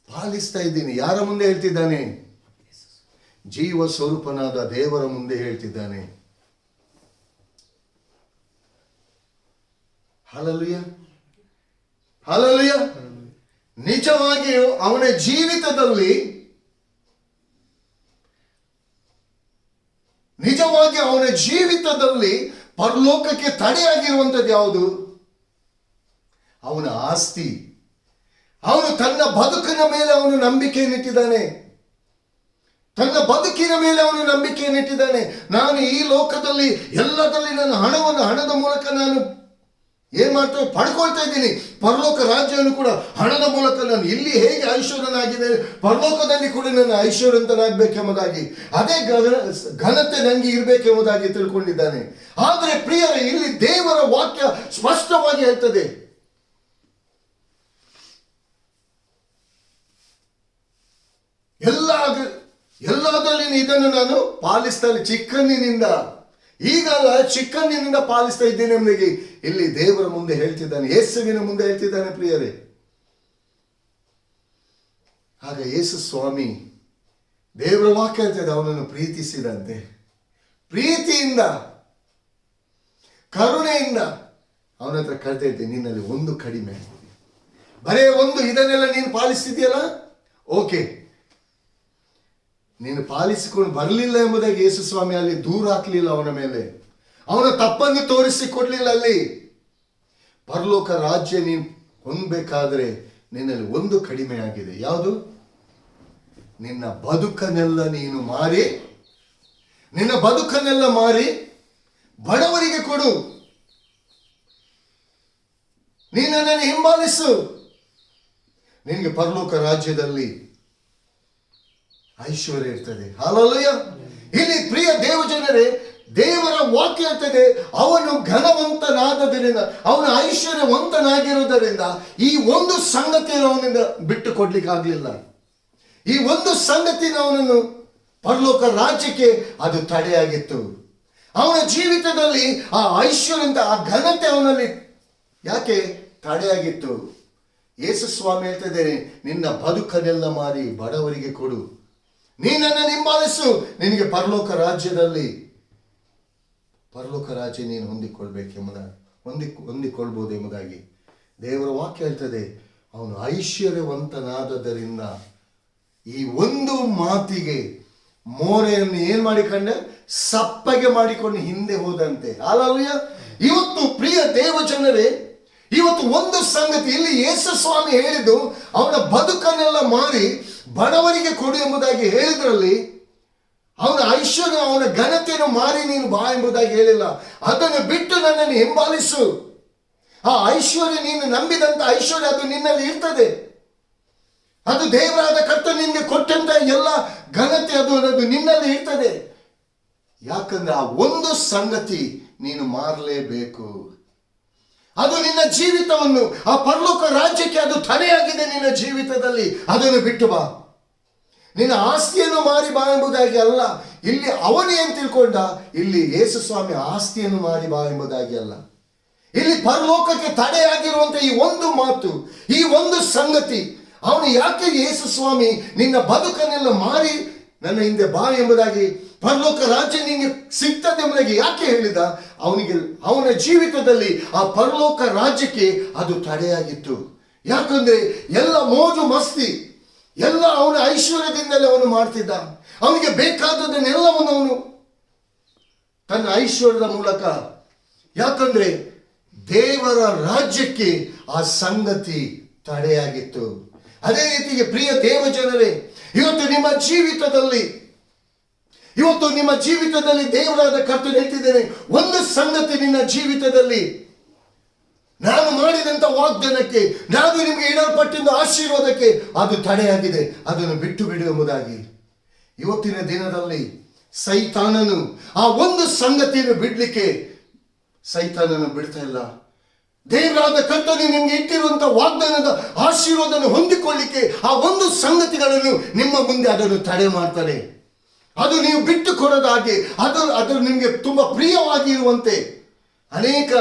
ಪಾಲಿಸ್ತಾ ಇದ್ದೀನಿ. ಯಾರ ಮುಂದೆ ಹೇಳ್ತಿದ್ದಾನೆ? ಜೀವ ಸ್ವರೂಪನಾದ ದೇವರ ಮುಂದೆ ಹೇಳ್ತಿದ್ದಾನೆ. Hallelujah, hallelujah. ನಿಜವಾಗಿಯೂ ಅವನ ಜೀವಿತದಲ್ಲಿ ಪರಲೋಕಕ್ಕೆ ತಡೆಯಾಗಿರುವಂಥದ್ದು ಯಾವುದು? ಅವನ ಆಸ್ತಿ. ಅವನು ತನ್ನ ಬದುಕಿನ ಮೇಲೆ ಅವನು ನಂಬಿಕೆಯನ್ನಿಟ್ಟಿದ್ದಾನೆ. ನಾನು ಈ ಲೋಕದಲ್ಲಿ ಎಲ್ಲದಲ್ಲಿ ನನ್ನ ಹಣದ ಮೂಲಕ ನಾನು ಏನ್ ಮಾಡ್ತೇವೆ? ಪಡ್ಕೊಳ್ತಾ ಇದ್ದೀನಿ. ಪರಲೋಕ ರಾಜ್ಯವನ್ನು ಕೂಡ ಹಣದ ಮೂಲಕ ನಾನು ಇಲ್ಲಿ ಹೇಗೆ ಐಶ್ವರ್ಯನಾಗಿದ್ದೇನೆ, ಪರಲೋಕದಲ್ಲಿ ಕೂಡ ನನ್ನ ಐಶ್ವರ್ಯಂತನಾಗಬೇಕೆಂಬುದಾಗಿ, ಅದೇ ಘನತೆ ನನಗೆ ಇರಬೇಕೆಂಬುದಾಗಿ ತಿಳ್ಕೊಂಡಿದ್ದಾನೆ. ಆದರೆ ಪ್ರಿಯರೇ, ಇಲ್ಲಿ ದೇವರ ವಾಕ್ಯ ಸ್ಪಷ್ಟವಾಗಿ ಹೇಳ್ತದೆ, ಎಲ್ಲದಲ್ಲಿ ಇದನ್ನು ನಾನು ಪಾಲಿಸ್ತಾ ಚಿಕ್ಕಂದಿನಿಂದ ಪಾಲಿಸ್ತಾ ಇದ್ದೇನೆ ಎಂಬುದಾಗಿ ಇಲ್ಲಿ ದೇವರ ಮುಂದೆ ಹೇಳ್ತಿದ್ದಾನೆ, ಯೇಸುವಿನ ಮುಂದೆ ಹೇಳ್ತಿದ್ದಾನೆ. ಪ್ರಿಯರೇ, ಆಗ ಯೇಸು ಸ್ವಾಮಿ, ದೇವರ ವಾಕ್ಯ ಹೇಳ್ತದೆ, ಅವನನ್ನು ಪ್ರೀತಿಸಿದಂತೆ, ಪ್ರೀತಿಯಿಂದ, ಕರುಣೆಯಿಂದ ಅವನ ಹತ್ರ ಕರೆತಾ ಇದ್ದೆ, ನಿನ್ನಲ್ಲಿ ಒಂದು ಕಡಿಮೆ, ಬರೇ ಒಂದು, ಇದನ್ನೆಲ್ಲ ನೀನು ಪಾಲಿಸ್ತಿದ್ಯಲ್ಲ, ಓಕೆ, ನೀನು ಪಾಲಿಸಿಕೊಂಡು ಬರಲಿಲ್ಲ ಎಂಬುದಾಗಿ ಯೇಸು ಸ್ವಾಮಿ ಅಲ್ಲಿ ದೂರ ಹಾಕಲಿಲ್ಲ ಅವನ ಮೇಲೆ, ಅವನ ತಪ್ಪನ್ನು ತೋರಿಸಿಕೊಡ್ಲಿಲ್ಲ. ಅಲ್ಲಿ ಪರಲೋಕ ರಾಜ್ಯ ನೀನು ಹೊಂದಬೇಕಾದ್ರೆ ನಿನ್ನಲ್ಲಿ ಒಂದು ಕಡಿಮೆ ಆಗಿದೆ. ಯಾವುದು? ನಿನ್ನ ಬದುಕನ್ನೆಲ್ಲ ಮಾರಿ ಬಡವರಿಗೆ ಕೊಡು, ನೀನನ್ನು ಹಿಂಬಾಲಿಸು, ನಿನಗೆ ಪರಲೋಕ ರಾಜ್ಯದಲ್ಲಿ ಐಶ್ವರ್ಯ ಇರ್ತದೆ. ಹಲ್ಲೆಲೂಯಾ. ಇಲ್ಲಿ ಪ್ರಿಯ ದೇವಜನರೇ, ದೇವರ ವಾಕ್ಯ ಇರ್ತದೆ, ಅವನು ಘನವಂತನಾದದರಿಂದ, ಅವನ ಐಶ್ವರ್ಯವಂತನಾಗಿರುವುದರಿಂದ ಈ ಒಂದು ಸಂಗತಿಯನ್ನು ಅವನಿಂದ ಬಿಟ್ಟು ಕೊಡ್ಲಿಕ್ಕೆ ಆಗಲಿಲ್ಲ. ಈ ಒಂದು ಸಂಗತಿನ ಅವನನ್ನು ಪರಲೋಕ ರಾಜ್ಯಕ್ಕೆ ಅದು ತಡೆಯಾಗಿತ್ತು. ಅವನ ಜೀವಿತದಲ್ಲಿ ಆ ಐಶ್ವರ್ಯ, ಆ ಘನತೆ ಅವನಲ್ಲಿ ಯಾಕೆ ತಡೆಯಾಗಿತ್ತು? ಯೇಸು ಸ್ವಾಮಿ ಹೇಳ್ತಿದ್ದೇನೆ, ನಿನ್ನ ಬದುಕನ್ನೆಲ್ಲ ಮಾರಿ ಬಡವರಿಗೆ ಕೊಡು, ನೀನನ್ನು ಹಿಂಬಾಲಿಸು, ನಿನಗೆ ಪರಲೋಕ ರಾಜ್ಯ ನೀನು ಹೊಂದಿಕೊಳ್ಬಹುದು ಎಂಬುದಾಗಿ ದೇವರ ವಾಕ್ಯ ಹೇಳ್ತದೆ. ಅವನು ಐಶ್ವರ್ಯವಂತನಾದದರಿಂದ ಈ ಒಂದು ಮಾತಿಗೆ ಮೋರೆಯನ್ನು ಏನ್ ಮಾಡಿಕೊಂಡೆ? ಸಪ್ಪಗೆ ಮಾಡಿಕೊಂಡು ಹಿಂದೆ ಹೋದಂತೆ. ಹಲ್ಲೆಲೂಯಾ. ಇವತ್ತು ಪ್ರಿಯ ದೇವಜನರೇ, ಇವತ್ತು ಒಂದು ಸಂಗತಿ ಇಲ್ಲಿ ಯೇಸು ಸ್ವಾಮಿ ಹೇಳಿದ್ದು ಅವನ ಬದುಕನ್ನೆಲ್ಲ ಮಾರಿ ಬಡವರಿಗೆ ಕೊಡು ಎಂಬುದಾಗಿ ಹೇಳಿದ್ರಲ್ಲಿ ಅವನ ಐಶ್ವರ್ಯ ಅವನ ಘನತೆಯನ್ನು ಮಾರಿ ನೀನು ಬಾ ಎಂಬುದಾಗಿ ಹೇಳಿಲ್ಲ. ಅದನ್ನು ಬಿಟ್ಟು ನನ್ನನ್ನು ಹಿಂಬಾಲಿಸು. ಆ ಐಶ್ವರ್ಯ ನೀನು ನಂಬಿದಂತ ಐಶ್ವರ್ಯ ಅದು ನಿನ್ನಲ್ಲಿ ಇರ್ತದೆ. ಅದು ದೇವರಾದ ಕರ್ತನು ನಿನ್ಗೆ ಕೊಟ್ಟಂತ ಎಲ್ಲ ಘನತೆ ಅದು ನಿನ್ನಲ್ಲಿ ಇರ್ತದೆ. ಯಾಕಂದ್ರೆ ಆ ಒಂದು ಸಂಗತಿ ನೀನು ಮಾರಲೇಬೇಕು. ಅದು ನಿನ್ನ ಜೀವಿತವನ್ನು ಆ ಪರಲೋಕ ರಾಜ್ಯಕ್ಕೆ ಅದು ತಡೆಯಾಗಿದೆ ನಿನ್ನ ಜೀವಿತದಲ್ಲಿ. ಅದನ್ನು ಬಿಟ್ಟು ಬಾ. ನಿನ್ನ ಆಸ್ತಿಯನ್ನು ಮಾರಿ ಬಾ ಎಂಬುದಾಗಿ ಅಲ್ಲ. ಇಲ್ಲಿ ಅವನು ಏನ್ ತಿಳ್ಕೊಂಡ, ಇಲ್ಲಿ ಯೇಸು ಸ್ವಾಮಿ ಆಸ್ತಿಯನ್ನು ಮಾರಿ ಬಾ ಎಂಬುದಾಗಿ ಅಲ್ಲ. ಇಲ್ಲಿ ಪರಲೋಕಕ್ಕೆ ತಡೆಯಾಗಿರುವಂತ ಈ ಒಂದು ಮಾತು, ಈ ಒಂದು ಸಂಗತಿ, ಅವನು ಯಾಕೆ ಯೇಸು ಸ್ವಾಮಿ ನಿನ್ನ ಬದುಕನ್ನೆಲ್ಲ ಮಾರಿ ನನ್ನ ಹಿಂದೆ ಬಾ ಎಂಬುದಾಗಿ, ಪರಲೋಕ ರಾಜ್ಯ ನಿನಗೆ ಸಿಗ್ತದೆ ಎಂಬುದಾಗಿ ಯಾಕೆ ಹೇಳಿದ? ಅವನ ಜೀವಿತದಲ್ಲಿ ಆ ಪರಲೋಕ ರಾಜ್ಯಕ್ಕೆ ಅದು ತಡೆಯಾಗಿತ್ತು. ಯಾಕಂದ್ರೆ ಎಲ್ಲ ಮೋಜು ಮಸ್ತಿ, ಎಲ್ಲ ಅವನ ಐಶ್ವರ್ಯದಿಂದಲೇ ಅವನು ಮಾಡ್ತಿದ್ದ. ಅವನಿಗೆ ಬೇಕಾದದನ್ನೆಲ್ಲವನ್ನು ಅವನು ತನ್ನ ಐಶ್ವರ್ಯದ ಮೂಲಕ, ಯಾಕಂದ್ರೆ ದೇವರ ರಾಜ್ಯಕ್ಕೆ ಆ ಸಂಗತಿ ತಡೆಯಾಗಿತ್ತು. ಅದೇ ರೀತಿಗೆ ಪ್ರಿಯ ದೇವ ಜನರೇ, ಇವತ್ತು ನಿಮ್ಮ ಜೀವಿತದಲ್ಲಿ ದೇವರಾದ ಕರ್ತನು ಹೇಳ್ತಿದ್ದೇನೆ, ಒಂದು ಸಂಗತಿ ನಿನ್ನ ಜೀವಿತದಲ್ಲಿ, ನಾನು ಮಾಡಿದಂತ ವಾಗ್ದಾನಕ್ಕೆ, ನಾನು ನಿಮಗೆ ಇಡಲ್ಪಟ್ಟಿದ್ದ ಆಶೀರ್ವಾದಕ್ಕೆ ಅದು ತಡೆಯಾಗಿದೆ. ಅದನ್ನು ಬಿಟ್ಟು ಬಿಡು ಎಂಬುದಾಗಿ ಇವತ್ತಿನ ದಿನದಲ್ಲಿ ಸೈತಾನನು ಆ ಒಂದು ಸಂಗತಿಯನ್ನು ಬಿಡ್ಲಿಕ್ಕೆ ಸೈತಾನನು ಬಿಡ್ತಾ ಇಲ್ಲ. ದೇವರಾದ ಕರ್ತನು ನಿಮ್ಗೆ ಇಟ್ಟಿರುವಂತಹ ವಾಗ್ದಾನದ ಆಶೀರ್ವಾದವನ್ನು ಹೊಂದಿಕೊಳ್ಳಿಕ್ಕೆ ಆ ಒಂದು ಸಂಗತಿಗಳನ್ನು ನಿಮ್ಮ ಮುಂದೆ ಅದನ್ನು ತಡೆ ಮಾಡ್ತಾರೆ. ಅದು ನೀವು ಬಿಟ್ಟು ಕೊಡೋದಾಗಿ, ಅದು ನಿಮಗೆ ತುಂಬಾ ಪ್ರಿಯವಾಗಿ ಇರುವಂತೆ ಅನೇಕ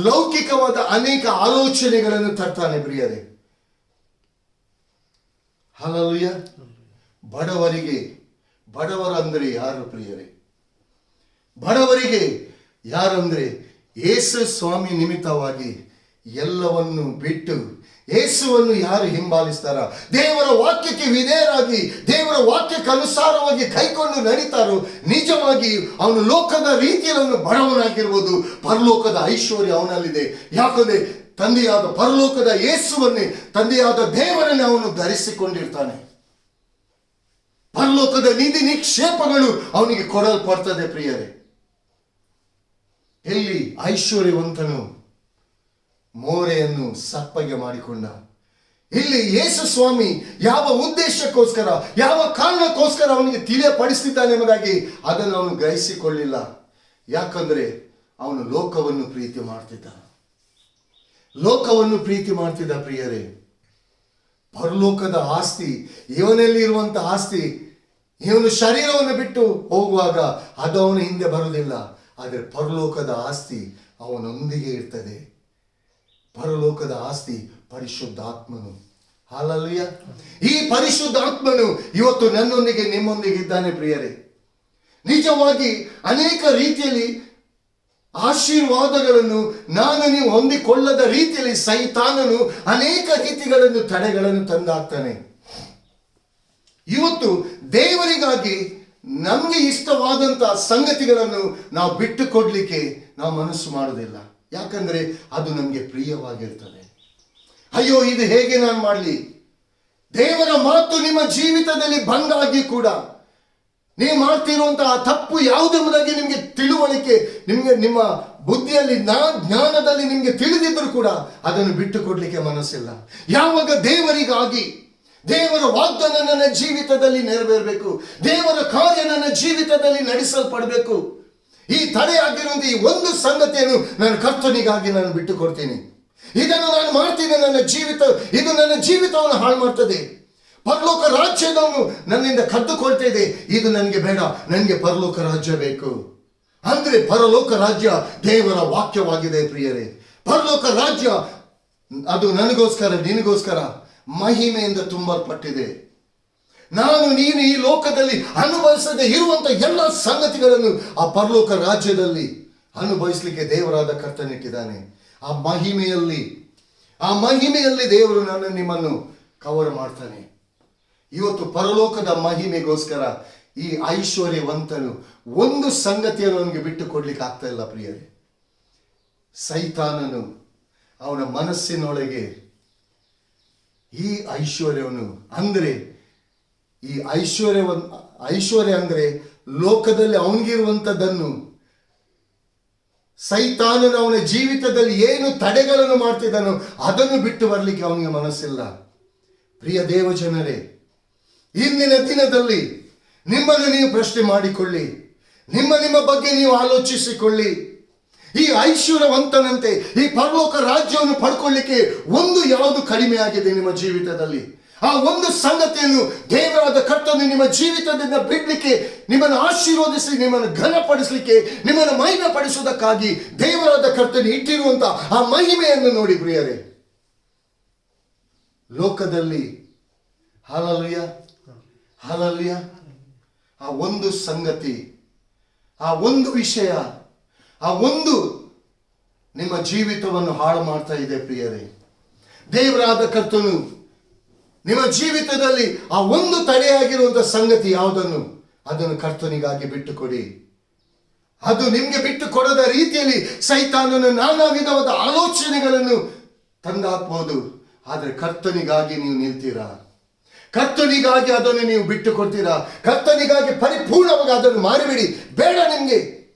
ಲೌಕಿಕವಾದ ಅನೇಕ ಆಲೋಚನೆಗಳನ್ನು ತರ್ತಾನೆ ಪ್ರಿಯರೇ. ಹಲ್ಲೆಲೂಯಾ. ಬಡವರಂದ್ರೆ ಯಾರು ಪ್ರಿಯರೇ? ಬಡವರಿಗೆ ಯಾರಂದ್ರೆ ಯೇಸು ಸ್ವಾಮಿ ನಿಮಿತ್ತವಾಗಿ ಎಲ್ಲವನ್ನು ಬಿಟ್ಟು ಯೇಸುವನ್ನು ಯಾರು ಹಿಂಬಾಲಿಸ್ತಾರ, ದೇವರ ವಾಕ್ಯಕ್ಕೆ ವಿಧೇಯರಾಗಿ ದೇವರ ವಾಕ್ಯಕ್ಕೆ ಅನುಸಾರವಾಗಿ ಕೈಕೊಂಡು ನಡೀತಾರೋ, ನಿಜವಾಗಿ ಅವನು ಲೋಕದ ರೀತಿಯಲ್ಲಿ ಅವನು ಬಡವನಾಗಿರ್ಬೋದು, ಪರಲೋಕದ ಐಶ್ವರ್ಯ ಅವನಲ್ಲಿದೆ. ಯಾಕಂದ್ರೆ ತಂದೆಯಾದ ಪರಲೋಕದ ಯೇಸುವನ್ನೇ, ತಂದೆಯಾದ ದೇವರನ್ನೇ ಅವನು ಧರಿಸಿಕೊಂಡಿರ್ತಾನೆ. ಪರಲೋಕದ ನಿಧಿ ನಿಕ್ಷೇಪಗಳು ಅವನಿಗೆ ಕೊಡಲ್ಪಡ್ತದೆ ಪ್ರಿಯರೇ. ಎಲ್ಲಿ ಐಶ್ವರ್ಯವಂತನು ಮೋರೆಯನ್ನು ಸಪ್ಪಗೆ ಮಾಡಿಕೊಂಡ, ಇಲ್ಲಿ ಯೇಸು ಸ್ವಾಮಿ ಯಾವ ಉದ್ದೇಶಕ್ಕೋಸ್ಕರ, ಯಾವ ಕಾರಣಕ್ಕೋಸ್ಕರ ಅವನಿಗೆ ತಿಳಿಯಪಡಿಸ್ತಿದ್ದಾನೆ ಎಂಬುದಾಗಿ ಅದನ್ನು ಅವನು ಗ್ರಹಿಸಿಕೊಳ್ಳಿಲ್ಲ. ಯಾಕಂದ್ರೆ ಅವನು ಲೋಕವನ್ನು ಪ್ರೀತಿ ಮಾಡ್ತಿದ್ದ ಪ್ರಿಯರೇ. ಪರಲೋಕದ ಆಸ್ತಿ, ಇವನಲ್ಲಿ ಇರುವಂತ ಆಸ್ತಿ, ಇವನು ಶರೀರವನ್ನು ಬಿಟ್ಟು ಹೋಗುವಾಗ ಅದು ಅವನ ಹಿಂದೆ ಬರುವುದಿಲ್ಲ. ಆದರೆ ಪರಲೋಕದ ಆಸ್ತಿ ಅವನೊಂದಿಗೆ ಇರ್ತದೆ. ಪರಲೋಕದ ಆಸ್ತಿ ಪರಿಶುದ್ಧಾತ್ಮನು. ಹಲ್ಲೆಲೂಯ. ಈ ಪರಿಶುದ್ಧಾತ್ಮನು ಇವತ್ತು ನನ್ನೊಂದಿಗೆ ನಿಮ್ಮೊಂದಿಗೆ ಇದ್ದಾನೆ ಪ್ರಿಯರೇ. ನಿಜವಾಗಿ ಅನೇಕ ರೀತಿಯಲ್ಲಿ ಆಶೀರ್ವಾದಗಳನ್ನು ನೀವು ಹೊಂದಿಕೊಳ್ಳದ ರೀತಿಯಲ್ಲಿ ಸೈತಾನನು ಅನೇಕ ರೀತಿಗಳನ್ನು ತಡೆಗಳನ್ನು ತಂದಾಕ್ತಾನೆ. ಇವತ್ತು ದೇವರಿಗಾಗಿ ನಮ್ಗೆ ಇಷ್ಟವಾದಂತಹ ಸಂಗತಿಗಳನ್ನು ನಾವು ಬಿಟ್ಟು ಕೊಡ್ಲಿಕ್ಕೆ ನಾವು ಮನಸ್ಸು ಮಾಡುವುದಿಲ್ಲ. ಯಾಕಂದ್ರೆ ಅದು ನಮ್ಗೆ ಪ್ರಿಯವಾಗಿರ್ತದೆ. ಅಯ್ಯೋ, ಇದು ಹೇಗೆ ನಾನು ಮಾಡಲಿ? ದೇವರ ಮಾತು ನಿಮ್ಮ ಜೀವಿತದಲ್ಲಿ ಬಂದಾಗಿ ಕೂಡ ನೀವು ಮಾಡ್ತಿರುವಂತಹ ತಪ್ಪು ಯಾವುದೆಂಬುದಾಗಿ ನಿಮ್ಗೆ ತಿಳುವಳಿಕೆ, ನಿಮ್ಮ ಬುದ್ಧಿಯಲ್ಲಿ ಜ್ಞಾನದಲ್ಲಿ ನಿಮ್ಗೆ ತಿಳಿದಿದ್ರು ಕೂಡ ಅದನ್ನು ಬಿಟ್ಟು ಕೊಡ್ಲಿಕ್ಕೆ ಮನಸ್ಸಿಲ್ಲ. ಯಾವಾಗ ದೇವರಿಗಾಗಿ ದೇವರ ವಾಗ್ದಾನ ನನ್ನ ಜೀವಿತದಲ್ಲಿ ನೆರವೇರಬೇಕು, ದೇವರ ಕಾರ್ಯ ನನ್ನ ಜೀವಿತದಲ್ಲಿ ನಡೆಸಲ್ಪಡಬೇಕು, ಈ ತಡೆಯಾಗಿರುವಂತಹ ಈ ಒಂದು ಸಂಗತಿಯನ್ನು ನಾನು ಕರ್ತನಿಗಾಗಿ ನಾನು ಬಿಟ್ಟು ಕೊಡ್ತೀನಿ. ಇದನ್ನು ನಾನು ಮಾಡ್ತೀನಿ, ಇದು ನನ್ನ ಜೀವಿತವನ್ನು ಹಾಳು ಮಾಡ್ತದೆ. ಪರಲೋಕ ರಾಜ್ಯದವನು ನನ್ನಿಂದ ಕದ್ದುಕೊಳ್ತಾ ಇದೆ, ಇದು ನನಗೆ ಬೇಡ, ನನಗೆ ಪರಲೋಕ ರಾಜ್ಯ ಬೇಕು. ಅಂದ್ರೆ ಪರಲೋಕ ರಾಜ್ಯ ದೇವರ ವಾಕ್ಯವಾಗಿದೆ ಪ್ರಿಯರೇ. ಪರಲೋಕ ರಾಜ್ಯ ಅದು ನನಗೋಸ್ಕರ, ನಿನಗೋಸ್ಕರ ಮಹಿಮೆಯಿಂದ ತುಂಬಲ್ಪಟ್ಟಿದೆ. ನೀನು ಈ ಲೋಕದಲ್ಲಿ ಅನುಭವಿಸದೆ ಇರುವಂತ ಎಲ್ಲ ಸಂಗತಿಗಳನ್ನು ಆ ಪರಲೋಕ ರಾಜ್ಯದಲ್ಲಿ ಅನುಭವಿಸಲಿಕ್ಕೆ ದೇವರಾದ ಕರ್ತನಿಟ್ಟಿದ್ದಾನೆ. ಆ ಮಹಿಮೆಯಲ್ಲಿ ದೇವರು ನಿಮ್ಮನ್ನು ಕವರ್ ಮಾಡ್ತಾನೆ. ಇವತ್ತು ಪರಲೋಕದ ಮಹಿಮೆಗೋಸ್ಕರ ಈ ಐಶ್ವರ್ಯವಂತನು ಒಂದು ಸಂಗತಿಯನ್ನು ಅವನಿಗೆ ಬಿಟ್ಟು ಕೊಡ್ಲಿಕ್ಕೆ ಆಗ್ತಾ ಇಲ್ಲ ಪ್ರಿಯರೇ. ಸೈತಾನನು ಅವನ ಮನಸ್ಸಿನೊಳಗೆ ಈ ಐಶ್ವರ್ಯವನ್ನು ಅಂದರೆ ಈ ಐಶ್ವರ್ಯ ಅಂದರೆ ಲೋಕದಲ್ಲಿ ಅವನಿಗಿರುವಂಥದ್ದನ್ನು ಸೈತಾನನು ಅವನ ಜೀವಿತದಲ್ಲಿ ಏನು ತಡೆಗಳನ್ನು ಮಾಡ್ತಿದ್ದಾನೋ ಅದನ್ನು ಬಿಟ್ಟು ಬರಲಿಕ್ಕೆ ಅವನಿಗೆ ಮನಸ್ಸಿಲ್ಲ. ಪ್ರಿಯ ದೇವಜನರೇ, ಇಂದಿನ ದಿನದಲ್ಲಿ ನಿಮ್ಮನ್ನು ನೀವು ಪ್ರಶ್ನೆ ಮಾಡಿಕೊಳ್ಳಿ, ನಿಮ್ಮ ಬಗ್ಗೆ ನೀವು ಆಲೋಚಿಸಿಕೊಳ್ಳಿ. ಈ ಐಶ್ವರ್ಯವಂತನಂತೆ ಈ ಪರಲೋಕ ರಾಜ್ಯವನ್ನು ಪಡ್ಕೊಳ್ಳಿಕ್ಕೆ ಒಂದು ಯಾವುದು ಕಡಿಮೆ ಆಗಿದೆ ನಿಮ್ಮ ಜೀವಿತದಲ್ಲಿ? ಆ ಒಂದು ಸಂಗತಿಯನ್ನು ದೇವರಾದ ಕರ್ತನು ನಿಮ್ಮ ಜೀವಿತದಿಂದ ಬಿಡಲಿಕ್ಕೆ, ನಿಮ್ಮನ್ನು ಆಶೀರ್ವದಿಸಿ, ನಿಮ್ಮನ್ನು ಘನಪಡಿಸಲಿಕ್ಕೆ, ನಿಮ್ಮನ್ನು ಮಹಿಮೆ ಪಡಿಸುವುದಕ್ಕಾಗಿ ದೇವರಾದ ಕರ್ತನು ಇಟ್ಟಿರುವಂತ ಆ ಮಹಿಮೆಯನ್ನು ನೋಡಿ ಪ್ರಿಯರೇ. ಲೋಕದಲ್ಲಿ ಹಲ್ಲೆಲೂಯ ಹಲ್ಲೆಲೂಯ ಆ ಒಂದು ಸಂಗತಿ, ಆ ಒಂದು ವಿಷಯ, ಆ ಒಂದು ನಿಮ್ಮ ಜೀವಿತವನ್ನು ಹಾಳು ಮಾಡ್ತಾ ಇದೆ ಪ್ರಿಯರೇ. ದೇವರಾದ ಕರ್ತನು ನಿಮ್ಮ ಜೀವಿತದಲ್ಲಿ ಆ ಒಂದು ತಡೆಯಾಗಿರುವಂತಹ ಸಂಗತಿ ಯಾವುದನ್ನು, ಅದನ್ನು ಕರ್ತನಿಗಾಗಿ ಬಿಟ್ಟುಕೊಡಿ. ಅದು ನಿಮಗೆ ಬಿಟ್ಟು ಕೊಡದ ರೀತಿಯಲ್ಲಿ ಸೈತಾನನು ನಾನಾ ವಿಧವಾದ ಆಲೋಚನೆಗಳನ್ನು ತಂದಾಕ್ಬಹುದು. ಆದರೆ ಕರ್ತನಿಗಾಗಿ ನೀವು ನಿಲ್ತೀರಾ, ಕರ್ತನಿಗಾಗಿ ಅದನ್ನು ನೀವು ಬಿಟ್ಟು ಕೊಡ್ತೀರಾ, ಕರ್ತನಿಗಾಗಿ ಪರಿಪೂರ್ಣವಾಗಿ ಅದನ್ನು ಮಾರಿಬಿಡಿ. ಬೇಡ, ನಿಮಗೆ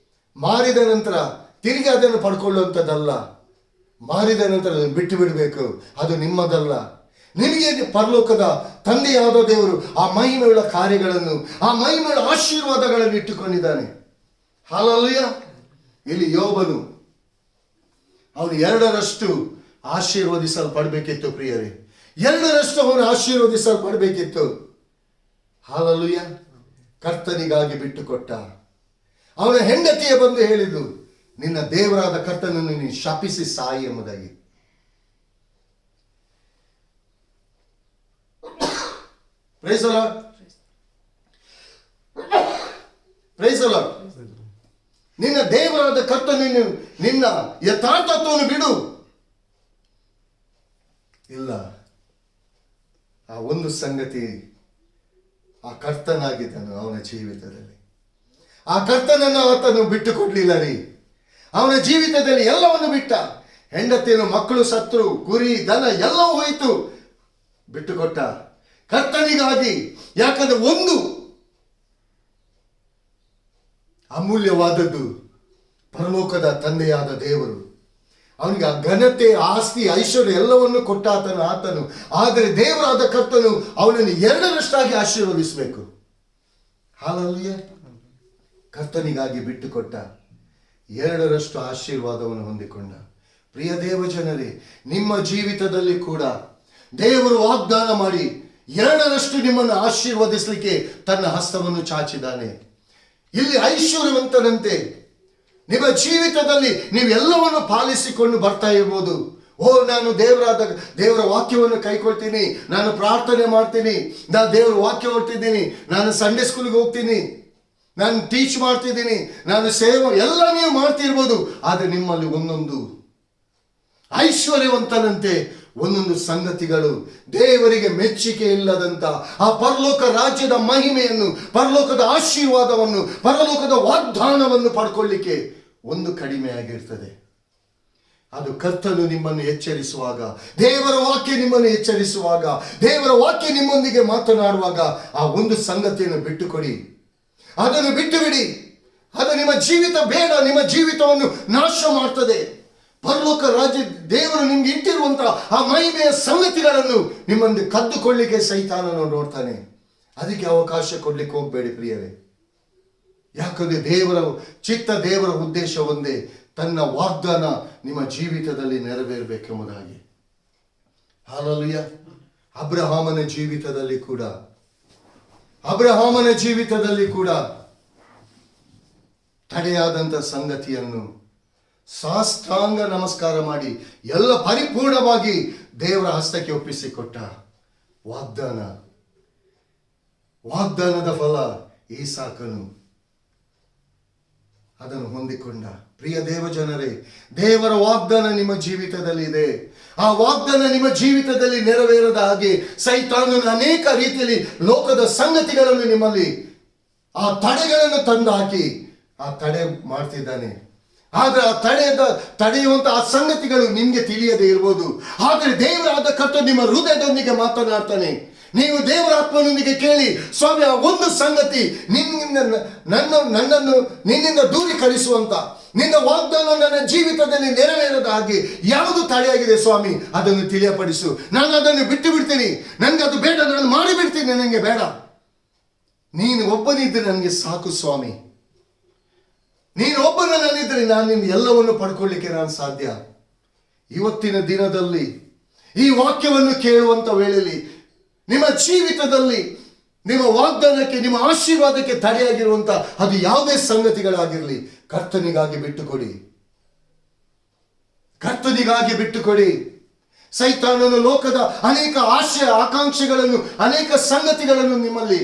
ಮಾರಿದ ನಂತರ ತಿರುಗಿ ಅದನ್ನು ಪಡ್ಕೊಳ್ಳುವಂಥದ್ದಲ್ಲ. ಮಾರಿದ ನಂತರ ಅದನ್ನು ಬಿಟ್ಟು ಬಿಡಬೇಕು, ಅದು ನಿಮ್ಮದಲ್ಲ. ನಿಮಗೆ ಪರಲೋಕದ ತಂದೆಯಾದ ದೇವರು ಆ ಮಹಿಮೆಯುಳ್ಳ ಕಾರ್ಯಗಳನ್ನು, ಆ ಮಹಿಮೆಯುಳ್ಳ ಆಶೀರ್ವಾದಗಳನ್ನು ಇಟ್ಟುಕೊಂಡಿದ್ದಾನೆ. ಹಲ್ಲೆಲೂಯ. ಇಲ್ಲಿ ಯೋಬನು ಅವನು 2ರಷ್ಟು ಆಶೀರ್ವದಿಸಲ್ಪಡಬೇಕಿತ್ತು ಪ್ರಿಯರೇ, 2ರಷ್ಟು ಅವನು ಆಶೀರ್ವದಿಸಲ್ಪಡಬೇಕಿತ್ತು. ಹಲ್ಲೆಲೂಯ. ಕರ್ತನಿಗಾಗಿ ಬಿಟ್ಟುಕೊಟ್ಟ. ಅವನ ಹೆಂಡತಿಯ ಬಂದು ಹೇಳಿದ್ದು, ನಿನ್ನ ದೇವರಾದ ಕರ್ತನನ್ನು ನೀನು ಶಪಿಸಿ ಸಾಯಿ ಎಂಬುದಾಗಿ. Praise the Lord. Praise the Lord. ನಿನ್ನ ದೇವರಾದ ಕರ್ತನನ್ನು, ನಿನ್ನ ಯಥಾರ್ಥತ್ವವನ್ನು ಬಿಡು. ಇಲ್ಲ, ಆ ಒಂದು ಸಂಗತಿ ಆ ಕರ್ತನಾಗಿದ್ದನು ಅವನ ಜೀವಿತದಲ್ಲಿ. ಆ ಕರ್ತನನ್ನು ಆತನು ಬಿಟ್ಟು ಕೊಡ್ಲಿಲ್ಲ ರೀ. ಅವನ ಜೀವಿತದಲ್ಲಿ ಎಲ್ಲವನ್ನು ಬಿಟ್ಟ. ಹೆಂಡತಿಯನ್ನು, ಮಕ್ಕಳು ಸತ್ರು, ಕುರಿ ದನ ಎಲ್ಲವೂ ಹೋಯಿತು, ಬಿಟ್ಟುಕೊಟ್ಟ ಕರ್ತನಿಗಾಗಿ. ಯಾಕಂದ್ರೆ ಒಂದು ಅಮೂಲ್ಯವಾದದ್ದು ಪರಲೋಕದ ತಂದೆಯಾದ ದೇವರು ಅವನಿಗೆ ಆ ಘನತೆ, ಆಸ್ತಿ, ಐಶ್ವರ್ಯ ಎಲ್ಲವನ್ನು ಕೊಟ್ಟ ಆತನು. ಆದರೆ ದೇವರಾದ ಕರ್ತನು ಅವನನ್ನು 2ರಷ್ಟಾಗಿ ಆಶೀರ್ವದಿಸಬೇಕು. ಹಲ್ಲೆಲೂಯ. ಕರ್ತನಿಗಾಗಿ ಬಿಟ್ಟುಕೊಟ್ಟ, 2ರಷ್ಟು ಆಶೀರ್ವಾದವನ್ನು ಹೊಂದಿಕೊಂಡ. ಪ್ರಿಯ ದೇವಜನರೇ, ನಿಮ್ಮ ಜೀವಿತದಲ್ಲಿ ಕೂಡ ದೇವರು ವಾಗ್ದಾನ ಮಾಡಿ 2ರಷ್ಟು ನಿಮ್ಮನ್ನು ಆಶೀರ್ವದಿಸಲಿಕ್ಕೆ ತನ್ನ ಹಸ್ತವನ್ನು ಚಾಚಿದ್ದಾನೆ. ಇಲ್ಲಿ ಐಶ್ವರ್ಯವಂತನಂತೆ ನಿಮ್ಮ ಜೀವಿತದಲ್ಲಿ ನೀವೆಲ್ಲವನ್ನು ಪಾಲಿಸಿಕೊಂಡು ಬರ್ತಾ ಇರ್ಬೋದು. ನಾನು ದೇವರ ವಾಕ್ಯವನ್ನು ಕೈಕೊಳ್ತೀನಿ, ನಾನು ಪ್ರಾರ್ಥನೆ ಮಾಡ್ತೀನಿ, ನಾನು ದೇವರ ವಾಕ್ಯ ಓದ್ತಿದ್ದೀನಿ, ನಾನು ಸಂಡೇ ಸ್ಕೂಲ್ಗೆ ಹೋಗ್ತೀನಿ, ನಾನು ಟೀಚ್ ಮಾಡ್ತಿದ್ದೀನಿ, ನಾನು ಸೇವೆ ಎಲ್ಲ ನೀವು ಮಾಡ್ತಿರ್ಬೋದು. ಆದರೆ ನಿಮ್ಮಲ್ಲಿ ಒಂದೊಂದು ಐಶ್ವರ್ಯವಂತನಂತೆ ಒಂದೊಂದು ಸಂಗತಿಗಳು ದೇವರಿಗೆ ಮೆಚ್ಚುಗೆ ಇಲ್ಲದಂತ ಆ ಪರಲೋಕ ರಾಜ್ಯದ ಮಹಿಮೆಯನ್ನು, ಪರಲೋಕದ ಆಶೀರ್ವಾದವನ್ನು, ಪರಲೋಕದ ವಾಗ್ದಾನವನ್ನು ಪಡ್ಕೊಳ್ಳಿಕ್ಕೆ ಒಂದು ಕಡಿಮೆ ಆಗಿರ್ತದೆ. ಅದು ಕರ್ತನು ನಿಮ್ಮನ್ನು ಎಚ್ಚರಿಸುವಾಗ, ದೇವರ ವಾಕ್ಯ ನಿಮ್ಮನ್ನು ಎಚ್ಚರಿಸುವಾಗ, ದೇವರ ವಾಕ್ಯ ನಿಮ್ಮೊಂದಿಗೆ ಮಾತನಾಡುವಾಗ ಆ ಒಂದು ಸಂಗತಿಯನ್ನು ಬಿಟ್ಟುಕೊಡಿ, ಅದನ್ನು ಬಿಟ್ಟು ಬಿಡಿ. ಅದು ನಿಮ್ಮ ಜೀವಿತ ಬೇಡ, ನಿಮ್ಮ ಜೀವಿತವನ್ನು ನಾಶ ಮಾಡ್ತದೆ. ಪರಲೋಕ ರಾಜ್ಯ ದೇವರು ನಿಮ್ಗೆ ಇಟ್ಟಿರುವಂತಹ ಆ ಮಹಿಮೆಯ ಸಂಗತಿಗಳನ್ನು ನಿಮ್ಮನ್ನು ಕದ್ದುಕೊಳ್ಳಿಕ್ಕೆ ಸೈತಾನನು ನೋಡ್ತಾನೆ. ಅದಕ್ಕೆ ಅವಕಾಶ ಕೊಡ್ಲಿಕ್ಕೆ ಹೋಗಬೇಡಿ ಪ್ರಿಯರೇ. ಯಾಕಂದ್ರೆ ದೇವರ ಉದ್ದೇಶ ಒಂದೇ, ತನ್ನ ವಾಗ್ದಾನ ನಿಮ್ಮ ಜೀವಿತದಲ್ಲಿ ನೆರವೇರಬೇಕೆಂಬುದಾಗಿ. ಹಲ್ಲೆಲೂಯ. ಅಬ್ರಹಾಮನ ಜೀವಿತದಲ್ಲಿ ಕೂಡ ತಡೆಯಾದಂಥ ಸಂಗತಿಯನ್ನು ಸಾಷ್ಟಾಂಗ ನಮಸ್ಕಾರ ಮಾಡಿ ಎಲ್ಲ ಪರಿಪೂರ್ಣವಾಗಿ ದೇವರ ಹಸ್ತಕ್ಕೆ ಒಪ್ಪಿಸಿಕೊಟ್ಟ. ವಾಗ್ದಾನದ ಫಲ ಈಸಾಕನು ಅದನ್ನು ಹೊಂದಿಕೊಂಡ. ಪ್ರಿಯ ದೇವಜನರೇ, ದೇವರ ವಾಗ್ದಾನ ನಿಮ್ಮ ಜೀವಿತದಲ್ಲಿ ಇದೆ. ಆ ವಾಗ್ದಾನ ನಿಮ್ಮ ಜೀವಿತದಲ್ಲಿ ನೆರವೇರದ ಹಾಗೆ ಸೈತಾನನು ಅನೇಕ ರೀತಿಯಲ್ಲಿ ಲೋಕದ ಸಂಗತಿಗಳನ್ನು ನಿಮ್ಮಲ್ಲಿ ಆ ತಡೆಗಳನ್ನು ತಂದು ಹಾಕಿ ಆ ತಡೆ ಮಾಡ್ತಿದ್ದಾನೆ. ಆದ್ರೆ ಆ ತಡೆಯುವಂತ ಆ ಸಂಗತಿಗಳು ನಿಮ್ಗೆ ತಿಳಿಯದೇ ಇರ್ಬೋದು. ಆದ್ರೆ ದೇವರಾದ ಕರ್ತನು ನಿಮ್ಮ ಹೃದಯದೊಂದಿಗೆ ಮಾತನಾಡ್ತಾನೆ. ನೀವು ದೇವರ ಆತ್ಮನೊಂದಿಗೆ ಕೇಳಿ, ಸ್ವಾಮಿ ಆ ಒಂದು ಸಂಗತಿ ನನ್ನನ್ನು ನಿನ್ನಿಂದ ದೂರೀಕರಿಸುವಂತ, ನಿನ್ನ ವಾಗ್ದಾನ ನನ್ನ ಜೀವಿತದಲ್ಲಿ ನೆರವೇರದ ಹಾಗೆ ಯಾವುದು ತಡೆಯಾಗಿದೆ ಸ್ವಾಮಿ, ಅದನ್ನು ತಿಳಿಯಪಡಿಸು. ನಾನು ಅದನ್ನು ಬಿಟ್ಟು ಬಿಡ್ತೀನಿ, ನನಗೆ ಅದು ಬೇಡ, ನಾನು ಮಾಡಿಬಿಡ್ತೀನಿ, ನನಗೆ ಬೇಡ. ನೀನು ಒಬ್ಬನಿದ್ರೆ ನನಗೆ ಸಾಕು ಸ್ವಾಮಿ. ನೀನು ಒಬ್ಬನ ನನ್ನಿದ್ರೆ ನಾನು ನಿನ್ನ ಎಲ್ಲವನ್ನು ಪಡ್ಕೊಳ್ಳಿಕ್ಕೆ ನಾನು ಸಾಧ್ಯ. ಇವತ್ತಿನ ದಿನದಲ್ಲಿ ಈ ವಾಕ್ಯವನ್ನು ಕೇಳುವಂತ ವೇಳೆಯಲ್ಲಿ ನಿಮ್ಮ ಜೀವಿತದಲ್ಲಿ ನಿಮ್ಮ ವಾಗ್ದಾನಕ್ಕೆ, ನಿಮ್ಮ ಆಶೀರ್ವಾದಕ್ಕೆ ತಡೆಯಾಗಿರುವಂತ ಅದು ಯಾವುದೇ ಸಂಗತಿಗಳಾಗಿರಲಿ, ಕರ್ತನಿಗಾಗಿ ಬಿಟ್ಟುಕೊಡಿ, ಕರ್ತನಿಗಾಗಿ ಬಿಟ್ಟುಕೊಡಿ. ಸೈತಾನನು ಲೋಕದ ಅನೇಕ ಆಶಯ ಆಕಾಂಕ್ಷೆಗಳನ್ನು, ಅನೇಕ ಸಂಗತಿಗಳನ್ನು ನಿಮ್ಮಲ್ಲಿ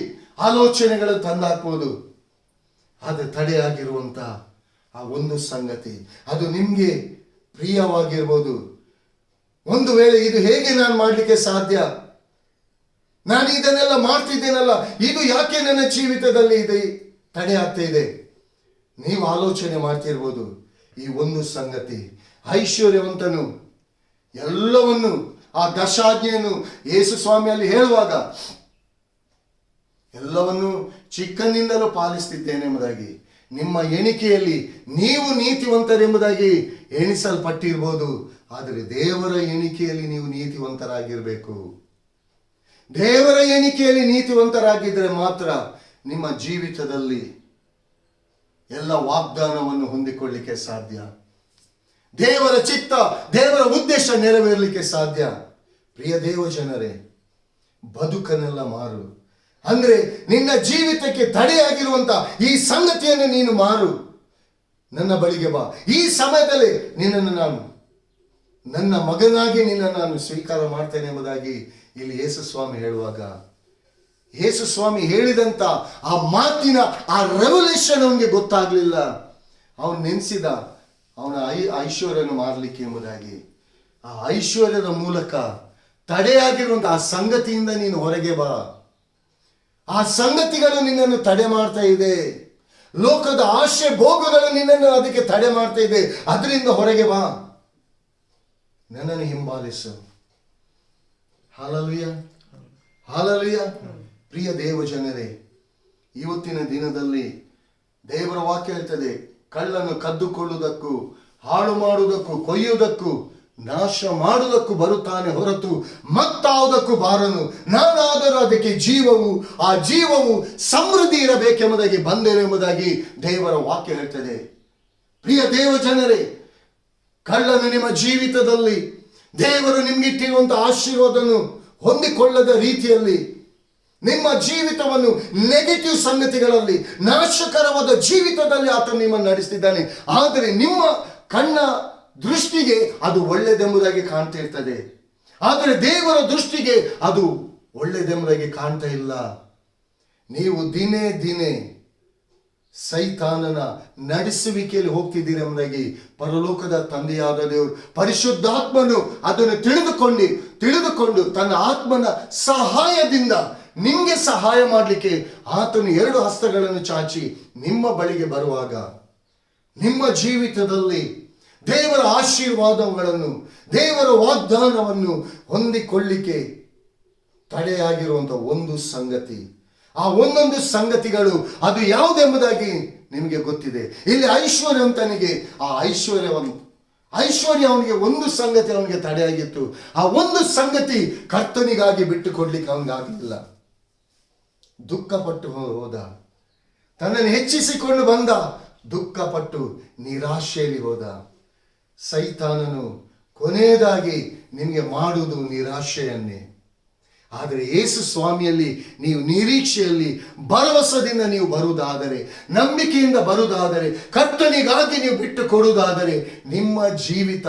ಆಲೋಚನೆಗಳನ್ನು ತಂದಾಕ್ಬೋದು. ಆದರೆ ತಡೆಯಾಗಿರುವಂತ ಆ ಒಂದು ಸಂಗತಿ, ಅದು ನಿಮ್ಗೆ ಪ್ರಿಯವಾಗಿರ್ಬೋದು. ಒಂದು ವೇಳೆ ಇದು ಹೇಗೆ ನಾನು ಮಾಡಲಿಕ್ಕೆ ಸಾಧ್ಯ, ನಾನು ಇದನ್ನೆಲ್ಲ ಮಾಡ್ತಿದ್ದೇನಲ್ಲ, ಇದು ಯಾಕೆ ನನ್ನ ಜೀವಿತದಲ್ಲಿ ಇದೆ ತಡೆ ಆಗ್ತಾ ಇದೆ, ನೀವು ಆಲೋಚನೆ ಮಾಡ್ತಿರ್ಬೋದು. ಈ ಒಂದು ಸಂಗತಿ, ಐಶ್ವರ್ಯವಂತನು ಎಲ್ಲವನ್ನು ಆ ದಶಾಜ್ಞೆಯನ್ನು ಯೇಸು ಸ್ವಾಮಿಯಲ್ಲಿ ಹೇಳುವಾಗ ಎಲ್ಲವನ್ನು ಚಿಕ್ಕಂದಿಂದಲೂ ಪಾಲಿಸುತ್ತಿದ್ದೇನೆಂಬುದಾಗಿ, ನಿಮ್ಮ ಎಣಿಕೆಯಲ್ಲಿ ನೀವು ನೀತಿವಂತರೆಂಬುದಾಗಿ ಎಣಿಸಲ್ಪಟ್ಟಿರ್ಬೋದು. ಆದರೆ ದೇವರ ಎಣಿಕೆಯಲ್ಲಿ ನೀವು ನೀತಿವಂತರಾಗಿರ್ಬೇಕು. ದೇವರ ಎಣಿಕೆಯಲ್ಲಿ ನೀತಿವಂತರಾಗಿದ್ದರೆ ಮಾತ್ರ ನಿಮ್ಮ ಜೀವಿತದಲ್ಲಿ ಎಲ್ಲ ವಾಗ್ದಾನವನ್ನು ಹೊಂದಿಕೊಳ್ಳಿಕ್ಕೆ ಸಾಧ್ಯ. ದೇವರ ಚಿತ್ತ, ದೇವರ ಉದ್ದೇಶ ನೆರವೇರಲಿಕ್ಕೆ ಸಾಧ್ಯ. ಪ್ರಿಯ ದೇವ ಜನರೇ, ಬದುಕನ್ನೆಲ್ಲ ಮಾರು. ಅಂದ್ರೆ ನಿನ್ನ ಜೀವಿತಕ್ಕೆ ತಡೆಯಾಗಿರುವಂತ ಈ ಸಂಗತಿಯನ್ನು ನೀನು ಮಾರು. ನನ್ನ ಬಳಿಗೆ ಬಾ. ಈ ಸಮಯದಲ್ಲಿ ನಿನ್ನನ್ನು ನಾನು ನನ್ನ ಮಗನಾಗಿ ನಿನ್ನನ್ನು ನಾನು ಸ್ವೀಕಾರ ಮಾಡ್ತೇನೆ ಎಂಬುದಾಗಿ ಇಲ್ಲಿ ಯೇಸು ಸ್ವಾಮಿ ಹೇಳುವಾಗ, ಯೇಸು ಸ್ವಾಮಿ ಹೇಳಿದಂತ ಆ ಮಾತಿನ ಆ ರೆವಲ್ಯೂಷನ್ ಅವನಿಗೆ ಗೊತ್ತಾಗ್ಲಿಲ್ಲ. ಅವನು ನೆನೆಸಿದ ಅವನ ಐಶ್ವರ್ಯನ ಮಾರಲಿಕ್ಕೆ ಎಂಬುದಾಗಿ. ಆ ಐಶ್ವರ್ಯದ ಮೂಲಕ ತಡೆಯಾಗಿರುವಂತ ಆ ಸಂಗತಿಯಿಂದ ನೀನು ಹೊರಗೆ ಬಾ. ಆ ಸಂಗತಿಗಳು ನಿನ್ನನ್ನು ತಡೆ ಮಾಡ್ತಾ ಇದೆ. ಲೋಕದ ಆಶೆ ಭೋಗಗಳು ನಿನ್ನನ್ನು ಅದಕ್ಕೆ ತಡೆ ಮಾಡ್ತಾ ಇದೆ. ಅದರಿಂದ ಹೊರಗೆ ಬಾ, ನನ್ನನ್ನು ಹಿಂಬಾಲಿಸು. Hallelujah, hallelujah. ಪ್ರಿಯ ದೇವ ಜನರೇ, ಇವತ್ತಿನ ದಿನದಲ್ಲಿ ದೇವರ ವಾಕ್ಯ ಹೇಳ್ತದೆ, ಕಳ್ಳನ್ನು ಕದ್ದುಕೊಳ್ಳುವುದಕ್ಕೂ, ಹಾಳು ಮಾಡುವುದಕ್ಕೂ, ಕೊಯ್ಯುವುದಕ್ಕೂ, ನಾಶ ಮಾಡುವುದಕ್ಕೂ ಬರುತ್ತಾನೆ ಹೊರತು ಮತ್ತಾವುದಕ್ಕೂ ಬಾರನು. ನಾನಾದರೂ ಅದಕ್ಕೆ ಜೀವವು, ಆ ಜೀವವು ಸಮೃದ್ಧಿ ಇರಬೇಕೆಂಬುದಾಗಿ ಬಂದೆನೆಂಬುದಾಗಿ ದೇವರ ವಾಕ್ಯ ಹೇಳ್ತದೆ. ಪ್ರಿಯ ದೇವ ಜನರೇ, ಕಳ್ಳನು ನಿಮ್ಮ ಜೀವಿತದಲ್ಲಿ ದೇವರು ನಿಮ್ಗಿಟ್ಟಿರುವಂತಹ ಆಶೀರ್ವಾದವನ್ನು ಹೊಂದಿಕೊಳ್ಳದ ರೀತಿಯಲ್ಲಿ ನಿಮ್ಮ ಜೀವಿತವನ್ನು ನೆಗೆಟಿವ್ ಸಂಗತಿಗಳಲ್ಲಿ, ನಾಶಕರವಾದ ಜೀವಿತದಲ್ಲಿ ಆತನು ನಿಮ್ಮನ್ನು ನಡೆಸ್ತಿದ್ದಾನೆ. ಆದರೆ ನಿಮ್ಮ ಕಣ್ಣ ದೃಷ್ಟಿಗೆ ಅದು ಒಳ್ಳೆಯದೆಂಬುದಾಗಿ ಕಾಣ್ತಾ ಇರ್ತದೆ. ಆದರೆ ದೇವರ ದೃಷ್ಟಿಗೆ ಅದು ಒಳ್ಳೆಯದೆಂಬುದಾಗಿ ಕಾಣ್ತಾ ಇಲ್ಲ. ನೀವು ದಿನೇ ದಿನೇ ಸೈತಾನನ ನಡೆಸುವಿಕೆಯಲ್ಲಿ ಹೋಗ್ತಿದ್ದೀರಿ ಎಂಬುದಾಗಿ ಪರಲೋಕದ ತಂದೆಯಾದ ದೇವರು ಪರಿಶುದ್ಧಾತ್ಮನು ಅದನ್ನು ತಿಳಿದುಕೊಂಡು ತನ್ನ ಆತ್ಮನ ಸಹಾಯದಿಂದ ನಿಮಗೆ ಸಹಾಯ ಮಾಡಲಿಕ್ಕೆ ಆತನು 2 ಹಸ್ತಗಳನ್ನು ಚಾಚಿ ನಿಮ್ಮ ಬಳಿಗೆ ಬರುವಾಗ, ನಿಮ್ಮ ಜೀವಿತದಲ್ಲಿ ದೇವರ ಆಶೀರ್ವಾದಗಳನ್ನು, ದೇವರ ವಾಗ್ದಾನವನ್ನು ಹೊಂದಿಕೊಳ್ಳಿಕ್ಕೆ ತಡೆಯಾಗಿರುವಂಥ ಒಂದು ಸಂಗತಿ, ಆ ಒಂದೊಂದು ಸಂಗತಿಗಳು ಅದು ಯಾವುದೆಂಬುದಾಗಿ ನಿಮಗೆ ಗೊತ್ತಿದೆ. ಇಲ್ಲಿ ಐಶ್ವರ್ಯವಂತನಿಗೆ ಆ ಐಶ್ವರ್ಯ ಅವನಿಗೆ ಒಂದು ಸಂಗತಿ ಅವನಿಗೆ ತಡೆಯಾಗಿತ್ತು. ಆ ಒಂದು ಸಂಗತಿ ಕರ್ತನಿಗಾಗಿ ಬಿಟ್ಟುಕೊಡ್ಲಿಕ್ಕೆ ಅವನಿಗಾಗಲಿಲ್ಲ. ದುಃಖಪಟ್ಟು ಹೋದ, ತನ್ನನ್ನು ಹೆಚ್ಚಿಸಿಕೊಂಡು ಬಂದ, ದುಃಖಪಟ್ಟು ನಿರಾಶೆಯಲ್ಲಿ ಹೋದ. ಸೈತಾನನು ಕೊನೆಯದಾಗಿ ನಿಮಗೆ ಮಾಡುವುದು ನಿರಾಶೆಯನ್ನೇ. ಆದರೆ ಯೇಸು ಸ್ವಾಮಿಯಲ್ಲಿ ನೀವು ನಿರೀಕ್ಷೆಯಲ್ಲಿ ಭರವಸದಿಂದ ನೀವು ಬರುವುದಾದರೆ, ನಂಬಿಕೆಯಿಂದ ಬರುವುದಾದರೆ, ಕರ್ತನಿಗಾಗಿ ನೀವು ಬಿಟ್ಟು ಕೊಡುವುದಾದರೆ ನಿಮ್ಮ ಜೀವಿತ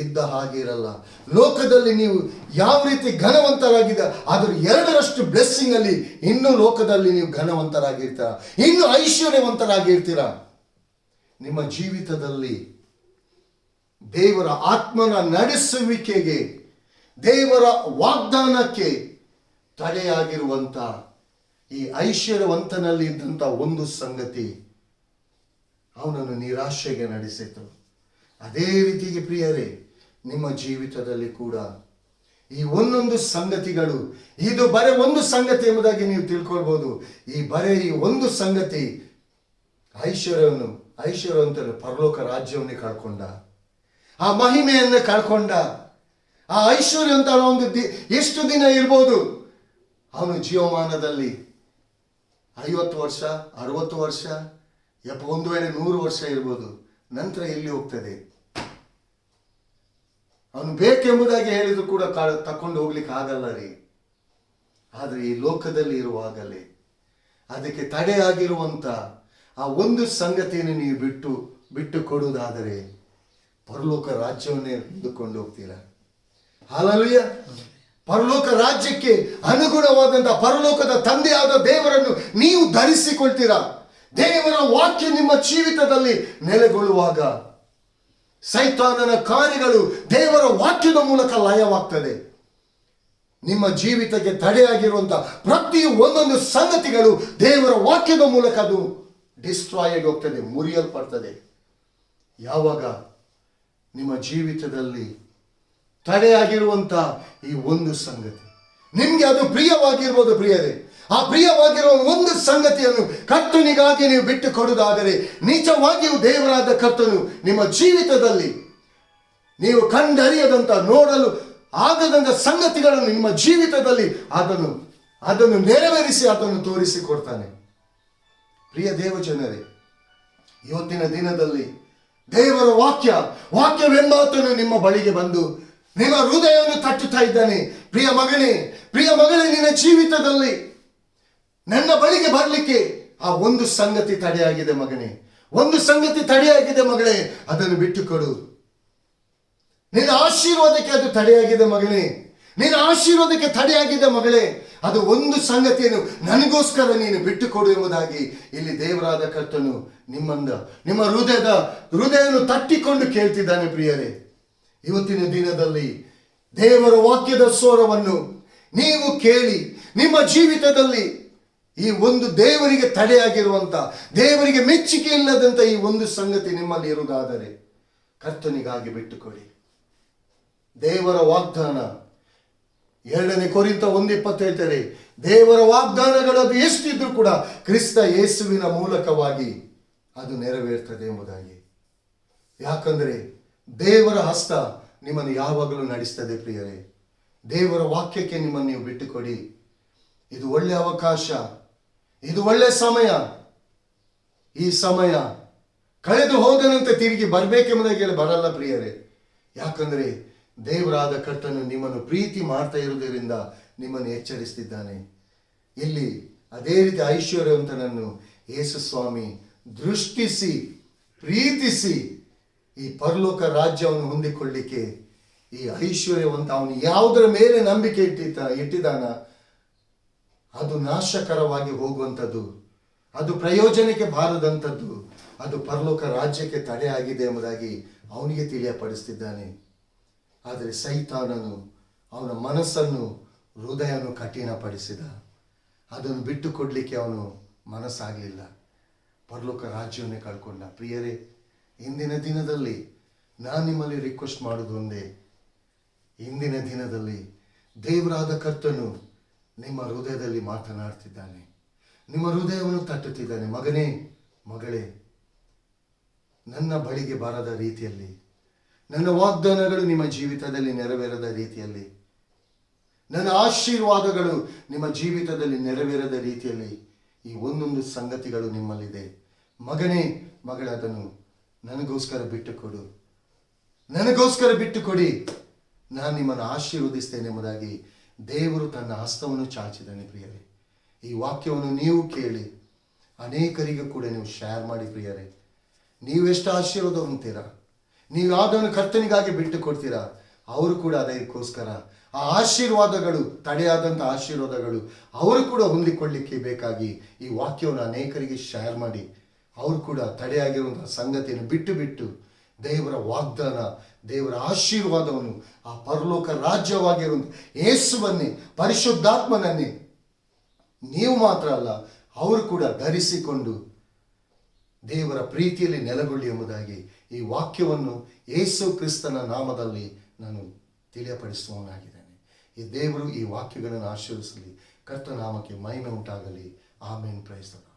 ಇದ್ದ ಹಾಗಿರಲ್ಲ. ಲೋಕದಲ್ಲಿ ನೀವು ಯಾವ ರೀತಿ ಘನವಂತರಾಗಿದ್ದ ಅದರ 2ರಷ್ಟು ಬ್ಲೆಸ್ಸಿಂಗ್ ಅಲ್ಲಿ ಇನ್ನೂ ಲೋಕದಲ್ಲಿ ನೀವು ಘನವಂತರಾಗಿರ್ತೀರ, ಇನ್ನು ಐಶ್ವರ್ಯವಂತರಾಗಿರ್ತೀರ. ನಿಮ್ಮ ಜೀವಿತದಲ್ಲಿ ದೇವರ ಆತ್ಮನ ನಡೆಸುವಿಕೆಗೆ, ದೇವರ ವಾಗ್ದಾನಕ್ಕೆ ತಡೆಯಾಗಿರುವಂತ ಈ ಐಶ್ವರ್ಯವಂತನಲ್ಲಿ ಇದ್ದಂಥ ಒಂದು ಸಂಗತಿ ಅವನನ್ನು ನಿರಾಶೆಗೆ ನಡೆಸಿತು. ಅದೇ ರೀತಿಗೆ ಪ್ರಿಯರೇ, ನಿಮ್ಮ ಜೀವಿತದಲ್ಲಿ ಕೂಡ ಈ ಒಂದೊಂದು ಸಂಗತಿಗಳು, ಇದು ಬರೀ ಒಂದು ಸಂಗತಿ ಎಂಬುದಾಗಿ ನೀವು ತಿಳ್ಕೊಳ್ಬೋದು. ಈ ಒಂದು ಸಂಗತಿ ಐಶ್ವರ್ಯವಂತರು ಪರಲೋಕ ರಾಜ್ಯವನ್ನೇ ಕಳ್ಕೊಂಡ, ಆ ಮಹಿಮೆಯನ್ನು ಕಳ್ಕೊಂಡ. ಆ ಐಶ್ವರ್ಯವಂತ ಎಷ್ಟು ದಿನ ಇರ್ಬೋದು? ಅವನು ಜೀವಮಾನದಲ್ಲಿ 50 ವರ್ಷ, 60 ವರ್ಷ, ಒಂದು ವೇಳೆ 100 ವರ್ಷ ಇರ್ಬೋದು. ನಂತರ ಎಲ್ಲಿ ಹೋಗ್ತದೆ? ಅವನು ಬೇಕೆಂಬುದಾಗಿ ಹೇಳಿದ್ರು ಕೂಡ ತಕೊಂಡು ಹೋಗ್ಲಿಕ್ಕೆ ಆಗಲ್ಲ ರೀ. ಆದರೆ ಈ ಲೋಕದಲ್ಲಿ ಇರುವಾಗಲೇ ಅದಕ್ಕೆ ತಡೆಯಾಗಿರುವಂತ ಆ ಒಂದು ಸಂಗತಿಯನ್ನು ನೀವು ಬಿಟ್ಟು ಕೊಡುವುದಾದರೆ ಪರಲೋಕ ರಾಜ್ಯವನ್ನೇ ಹೊಂದಿಕೊಂಡು ಹೋಗ್ತೀರಾ. ಹಲ್ಲೆಲೂಯಾ. ಪರಲೋಕ ರಾಜ್ಯಕ್ಕೆ ಅನುಗುಣವಾದಂತಹ ಪರಲೋಕದ ತಂದೆಯಾದ ದೇವರನ್ನು ನೀವು ಧರಿಸಿಕೊಳ್ತೀರಾ. ದೇವರ ವಾಕ್ಯ ನಿಮ್ಮ ಜೀವಿತದಲ್ಲಿ ನೆಲೆಗೊಳ್ಳುವಾಗ ಸೈತಾನನ ಕಾರ್ಯಗಳು ದೇವರ ವಾಕ್ಯದ ಮೂಲಕ ಲಯವಾಗ್ತದೆ. ನಿಮ್ಮ ಜೀವಿತಕ್ಕೆ ತಡೆಯಾಗಿರುವಂತಹ ಪ್ರತಿ ಒಂದೊಂದು ಸಂಗತಿಗಳು ದೇವರ ವಾಕ್ಯದ ಮೂಲಕ ಅದು ಡಿಸ್ಟ್ರಾಯ್ ಆಗಿ ಹೋಗ್ತದೆ, ಮುರಿಯಲ್ಪಡ್ತದೆ. ಯಾವಾಗ ನಿಮ್ಮ ಜೀವಿತದಲ್ಲಿ ತಡೆಯಾಗಿರುವಂತ ಈ ಒಂದು ಸಂಗತಿ ನಿಮ್ಗೆ ಅದು ಪ್ರಿಯವಾಗಿರ್ಬೋದು ಪ್ರಿಯರೇ, ಆ ಪ್ರಿಯವಾಗಿರುವ ಒಂದು ಸಂಗತಿಯನ್ನು ಕರ್ತನಿಗಾಗಿ ನೀವು ಬಿಟ್ಟು ಕೊಡುವುದಾದರೆ ನಿಜವಾಗಿಯೂ ದೇವರಾದ ಕರ್ತನು ನಿಮ್ಮ ಜೀವಿತದಲ್ಲಿ ನೀವು ಕಂಡರಿಯದಂತ, ನೋಡಲು ಆಗದಂತ ಸಂಗತಿಗಳನ್ನು ನಿಮ್ಮ ಜೀವಿತದಲ್ಲಿ ಅದನ್ನು ನೆರವೇರಿಸಿ ಅದನ್ನು ತೋರಿಸಿಕೊಡ್ತಾನೆ. ಪ್ರಿಯ ದೇವಜನರೇ, ಇವತ್ತಿನ ದಿನದಲ್ಲಿ ದೇವರ ವಾಕ್ಯವೆಂಬಾತನು ನಿಮ್ಮ ಬಳಿಗೆ ಬಂದು ನಿಮ್ಮ ಹೃದಯವನ್ನು ತಟ್ಟುತ್ತಾ ಇದ್ದಾನೆ. ಪ್ರಿಯ ಮಗನೇ, ನಿನ್ನ ಜೀವಿತದಲ್ಲಿ ನನ್ನ ಬಳಿಗೆ ಬರಲಿಕ್ಕೆ ಆ ಒಂದು ಸಂಗತಿ ತಡೆಯಾಗಿದೆ ಮಗನೇ, ಒಂದು ಸಂಗತಿ ತಡೆಯಾಗಿದೆ ಮಗಳೇ, ಅದನ್ನು ಬಿಟ್ಟುಕೊಡು. ನಿನ್ನ ಆಶೀರ್ವಾದಕ್ಕೆ ಅದು ತಡೆಯಾಗಿದೆ ಮಗನೇ, ನಿನ್ನ ಆಶೀರ್ವಾದಕ್ಕೆ ತಡೆಯಾಗಿದೆ ಮಗಳೇ, ಅದು ಒಂದು ಸಂಗತಿಯನ್ನು ನನಗೋಸ್ಕರ ನೀನು ಬಿಟ್ಟುಕೊಡು ಎಂಬುದಾಗಿ ಇಲ್ಲಿ ದೇವರಾದ ಕರ್ತನು ನಿಮ್ಮ ಹೃದಯವನ್ನು ತಟ್ಟಿಕೊಂಡು ಕೇಳ್ತಿದ್ದಾನೆ. ಪ್ರಿಯರೇ, ಇವತ್ತಿನ ದಿನದಲ್ಲಿ ದೇವರ ವಾಕ್ಯದ ಸ್ವರವನ್ನು ನೀವು ಕೇಳಿ ನಿಮ್ಮ ಜೀವಿತದಲ್ಲಿ ಈ ಒಂದು ದೇವರಿಗೆ ತಡೆಯಾಗಿರುವಂತ, ದೇವರಿಗೆ ಮೆಚ್ಚುಗೆ ಇಲ್ಲದಂತ ಈ ಒಂದು ಸಂಗತಿ ನಿಮ್ಮಲ್ಲಿ ಇರುವುದಾದರೆ ಕರ್ತನಿಗಾಗಿ ಬಿಟ್ಟುಕೊಡಿ. ದೇವರ ವಾಗ್ದಾನ 2 ಕೊರಿಂಥ 1:20 ಹೇಳ್ತಾರೆ, ದೇವರ ವಾಗ್ದಾನಗಳು ಅದು ಎಷ್ಟಿದ್ರು ಕೂಡ ಕ್ರಿಸ್ತ ಯೇಸುವಿನ ಮೂಲಕವಾಗಿ ಅದು ನೆರವೇರ್ತದೆ ಎಂಬುದಾಗಿ. ಯಾಕಂದ್ರೆ ದೇವರ ಹಸ್ತ ನಿಮ್ಮನ್ನು ಯಾವಾಗಲೂ ನಡೆಸ್ತದೆ. ಪ್ರಿಯರೇ, ದೇವರ ವಾಕ್ಯಕ್ಕೆ ನಿಮ್ಮನ್ನು ನೀವು ಬಿಟ್ಟುಕೊಡಿ. ಇದು ಒಳ್ಳೆ ಅವಕಾಶ, ಇದು ಒಳ್ಳೆ ಸಮಯ. ಈ ಸಮಯ ಕಳೆದು ಹೋದನಂತೆ ತಿರುಗಿ ಬರಬೇಕೆಂಬುದಾಗಿ ಬರಲ್ಲ ಪ್ರಿಯರೇ. ಯಾಕಂದ್ರೆ ದೇವರಾದ ಕರ್ತನು ನಿಮ್ಮನ್ನು ಪ್ರೀತಿ ಮಾಡ್ತಾ ಇರುವುದರಿಂದ ನಿಮ್ಮನ್ನು ಎಚ್ಚರಿಸ್ತಿದ್ದಾನೆ. ಇಲ್ಲಿ ಅದೇ ರೀತಿ ಐಶ್ವರ್ಯವಂತನನ್ನು ಯೇಸು ಸ್ವಾಮಿ ದೃಷ್ಟಿಸಿ ಪ್ರೀತಿಸಿ ಈ ಪರಲೋಕ ರಾಜ್ಯವನ್ನು ಹೊಂದಿಕೊಳ್ಳಿಕ್ಕೆ ಈ ಐಶ್ವರ್ಯವಂತ ಅವನು ಯಾವುದರ ಮೇಲೆ ನಂಬಿಕೆ ಇಟ್ಟಿದ್ದಾನ ಅದು ನಾಶಕರವಾಗಿ ಹೋಗುವಂಥದ್ದು, ಅದು ಪ್ರಯೋಜನಕ್ಕೆ ಬಾರದಂಥದ್ದು, ಅದು ಪರಲೋಕ ರಾಜ್ಯಕ್ಕೆ ತಡೆಯಾಗಿದೆ ಎಂಬುದಾಗಿ ಅವನಿಗೆ ತಿಳಿಯಪಡಿಸ್ತಿದ್ದಾನೆ. ಆದರೆ ಸೈತಾನನು ಅವನ ಮನಸ್ಸನ್ನು ಹೃದಯವನ್ನು ಕಠಿಣಪಡಿಸಿದ. ಅದನ್ನು ಬಿಟ್ಟು ಕೊಡಲಿಕ್ಕೆ ಅವನು ಮನಸ್ಸಾಗಲಿಲ್ಲ. ಪರಲೋಕ ರಾಜ್ಯವನ್ನೇ ಕಳ್ಕೊಂಡ. ಪ್ರಿಯರೇ, ಇಂದಿನ ದಿನದಲ್ಲಿ ನಾನು ನಿಮ್ಮಲ್ಲಿ ರಿಕ್ವೆಸ್ಟ್ ಮಾಡೋದು ಒಂದೇ, ಇಂದಿನ ದಿನದಲ್ಲಿ ದೇವರಾದ ಕರ್ತನು ನಿಮ್ಮ ಹೃದಯದಲ್ಲಿ ಮಾತನಾಡ್ತಿದ್ದಾನೆ, ನಿಮ್ಮ ಹೃದಯವನ್ನು ತಟ್ಟುತ್ತಿದ್ದಾನೆ. ಮಗನೇ, ಮಗಳೇ, ನನ್ನ ಬಳಿಗೆ ಬರದ ರೀತಿಯಲ್ಲಿ, ನನ್ನ ವಾಗ್ದಾನಗಳು ನಿಮ್ಮ ಜೀವಿತದಲ್ಲಿ ನೆರವೇರದ ರೀತಿಯಲ್ಲಿ, ನನ್ನ ಆಶೀರ್ವಾದಗಳು ನಿಮ್ಮ ಜೀವಿತದಲ್ಲಿ ನೆರವೇರದ ರೀತಿಯಲ್ಲಿ ಈ ಒಂದೊಂದು ಸಂಗತಿಗಳು ನಿಮ್ಮಲ್ಲಿದೆ. ಮಗನೇ, ಮಗಳೇ, ಅದನ್ನು ನನಗೋಸ್ಕರ ಬಿಟ್ಟುಕೊಡು, ನನಗೋಸ್ಕರ ಬಿಟ್ಟುಕೊಡಿ, ನಾನು ನಿಮ್ಮನ್ನು ಆಶೀರ್ವದಿಸ್ತೇನೆ ಎಂಬುದಾಗಿ ದೇವರು ತನ್ನ ಹಸ್ತವನ್ನು ಚಾಚಿದ್ದಾನೆ. ಪ್ರಿಯರೇ, ಈ ವಾಕ್ಯವನ್ನು ನೀವು ಕೇಳಿ ಅನೇಕರಿಗೂ ಕೂಡ ನೀವು ಶೇರ್ ಮಾಡಿ. ಪ್ರಿಯರೇ, ನೀವೆಷ್ಟು ಆಶೀರ್ವಾದ ಹೊಂದ್ತೀರಾ, ನೀವು ಯಾವುದನ್ನು ಕರ್ತನಿಗಾಗಿ ಬಿಟ್ಟು ಕೊಡ್ತೀರಾ, ಅವರು ಕೂಡ ಅದಕ್ಕೋಸ್ಕರ ಆ ಆಶೀರ್ವಾದಗಳು, ತಡೆಯಾದಂಥ ಆಶೀರ್ವಾದಗಳು ಅವರು ಕೂಡ ಹೊಂದಿಕೊಳ್ಳಿಕ್ಕೆ ಬೇಕಾಗಿ ಈ ವಾಕ್ಯವನ್ನು ಅನೇಕರಿಗೆ ಶೇರ್ ಮಾಡಿ. ಅವರು ಕೂಡ ತಡೆಯಾಗಿರುವಂತಹ ಸಂಗತಿಯನ್ನು ಬಿಟ್ಟು ದೇವರ ವಾಗ್ದಾನ, ದೇವರ ಆಶೀರ್ವಾದವನ್ನು, ಆ ಪರಲೋಕ ರಾಜ್ಯವಾಗಿರುವಂಥ ಯೇಸುವನ್ನೇ, ಪರಿಶುದ್ಧಾತ್ಮನನ್ನೇ ನೀವು ಮಾತ್ರ ಅಲ್ಲ ಅವರು ಕೂಡ ಧರಿಸಿಕೊಂಡು ದೇವರ ಪ್ರೀತಿಯಲ್ಲಿ ನೆಲೆಗೊಳ್ಳಿ ಎಂಬುದಾಗಿ ಈ ವಾಕ್ಯವನ್ನು ಯೇಸು ಕ್ರಿಸ್ತನ ನಾಮದಲ್ಲಿ ನಾನು ತಿಳಿಯಪಡಿಸುವವನಾಗಿದ್ದೇನೆ. ಈ ದೇವರು ಈ ವಾಕ್ಯಗಳನ್ನು ಆಶೀರ್ವದಿಸಲಿ. ಕರ್ತನಾಮಕ್ಕೆ ಮಹಿಮೆ ಉಂಟಾಗಲಿ. ಆಮೇನ್. Praise the lord.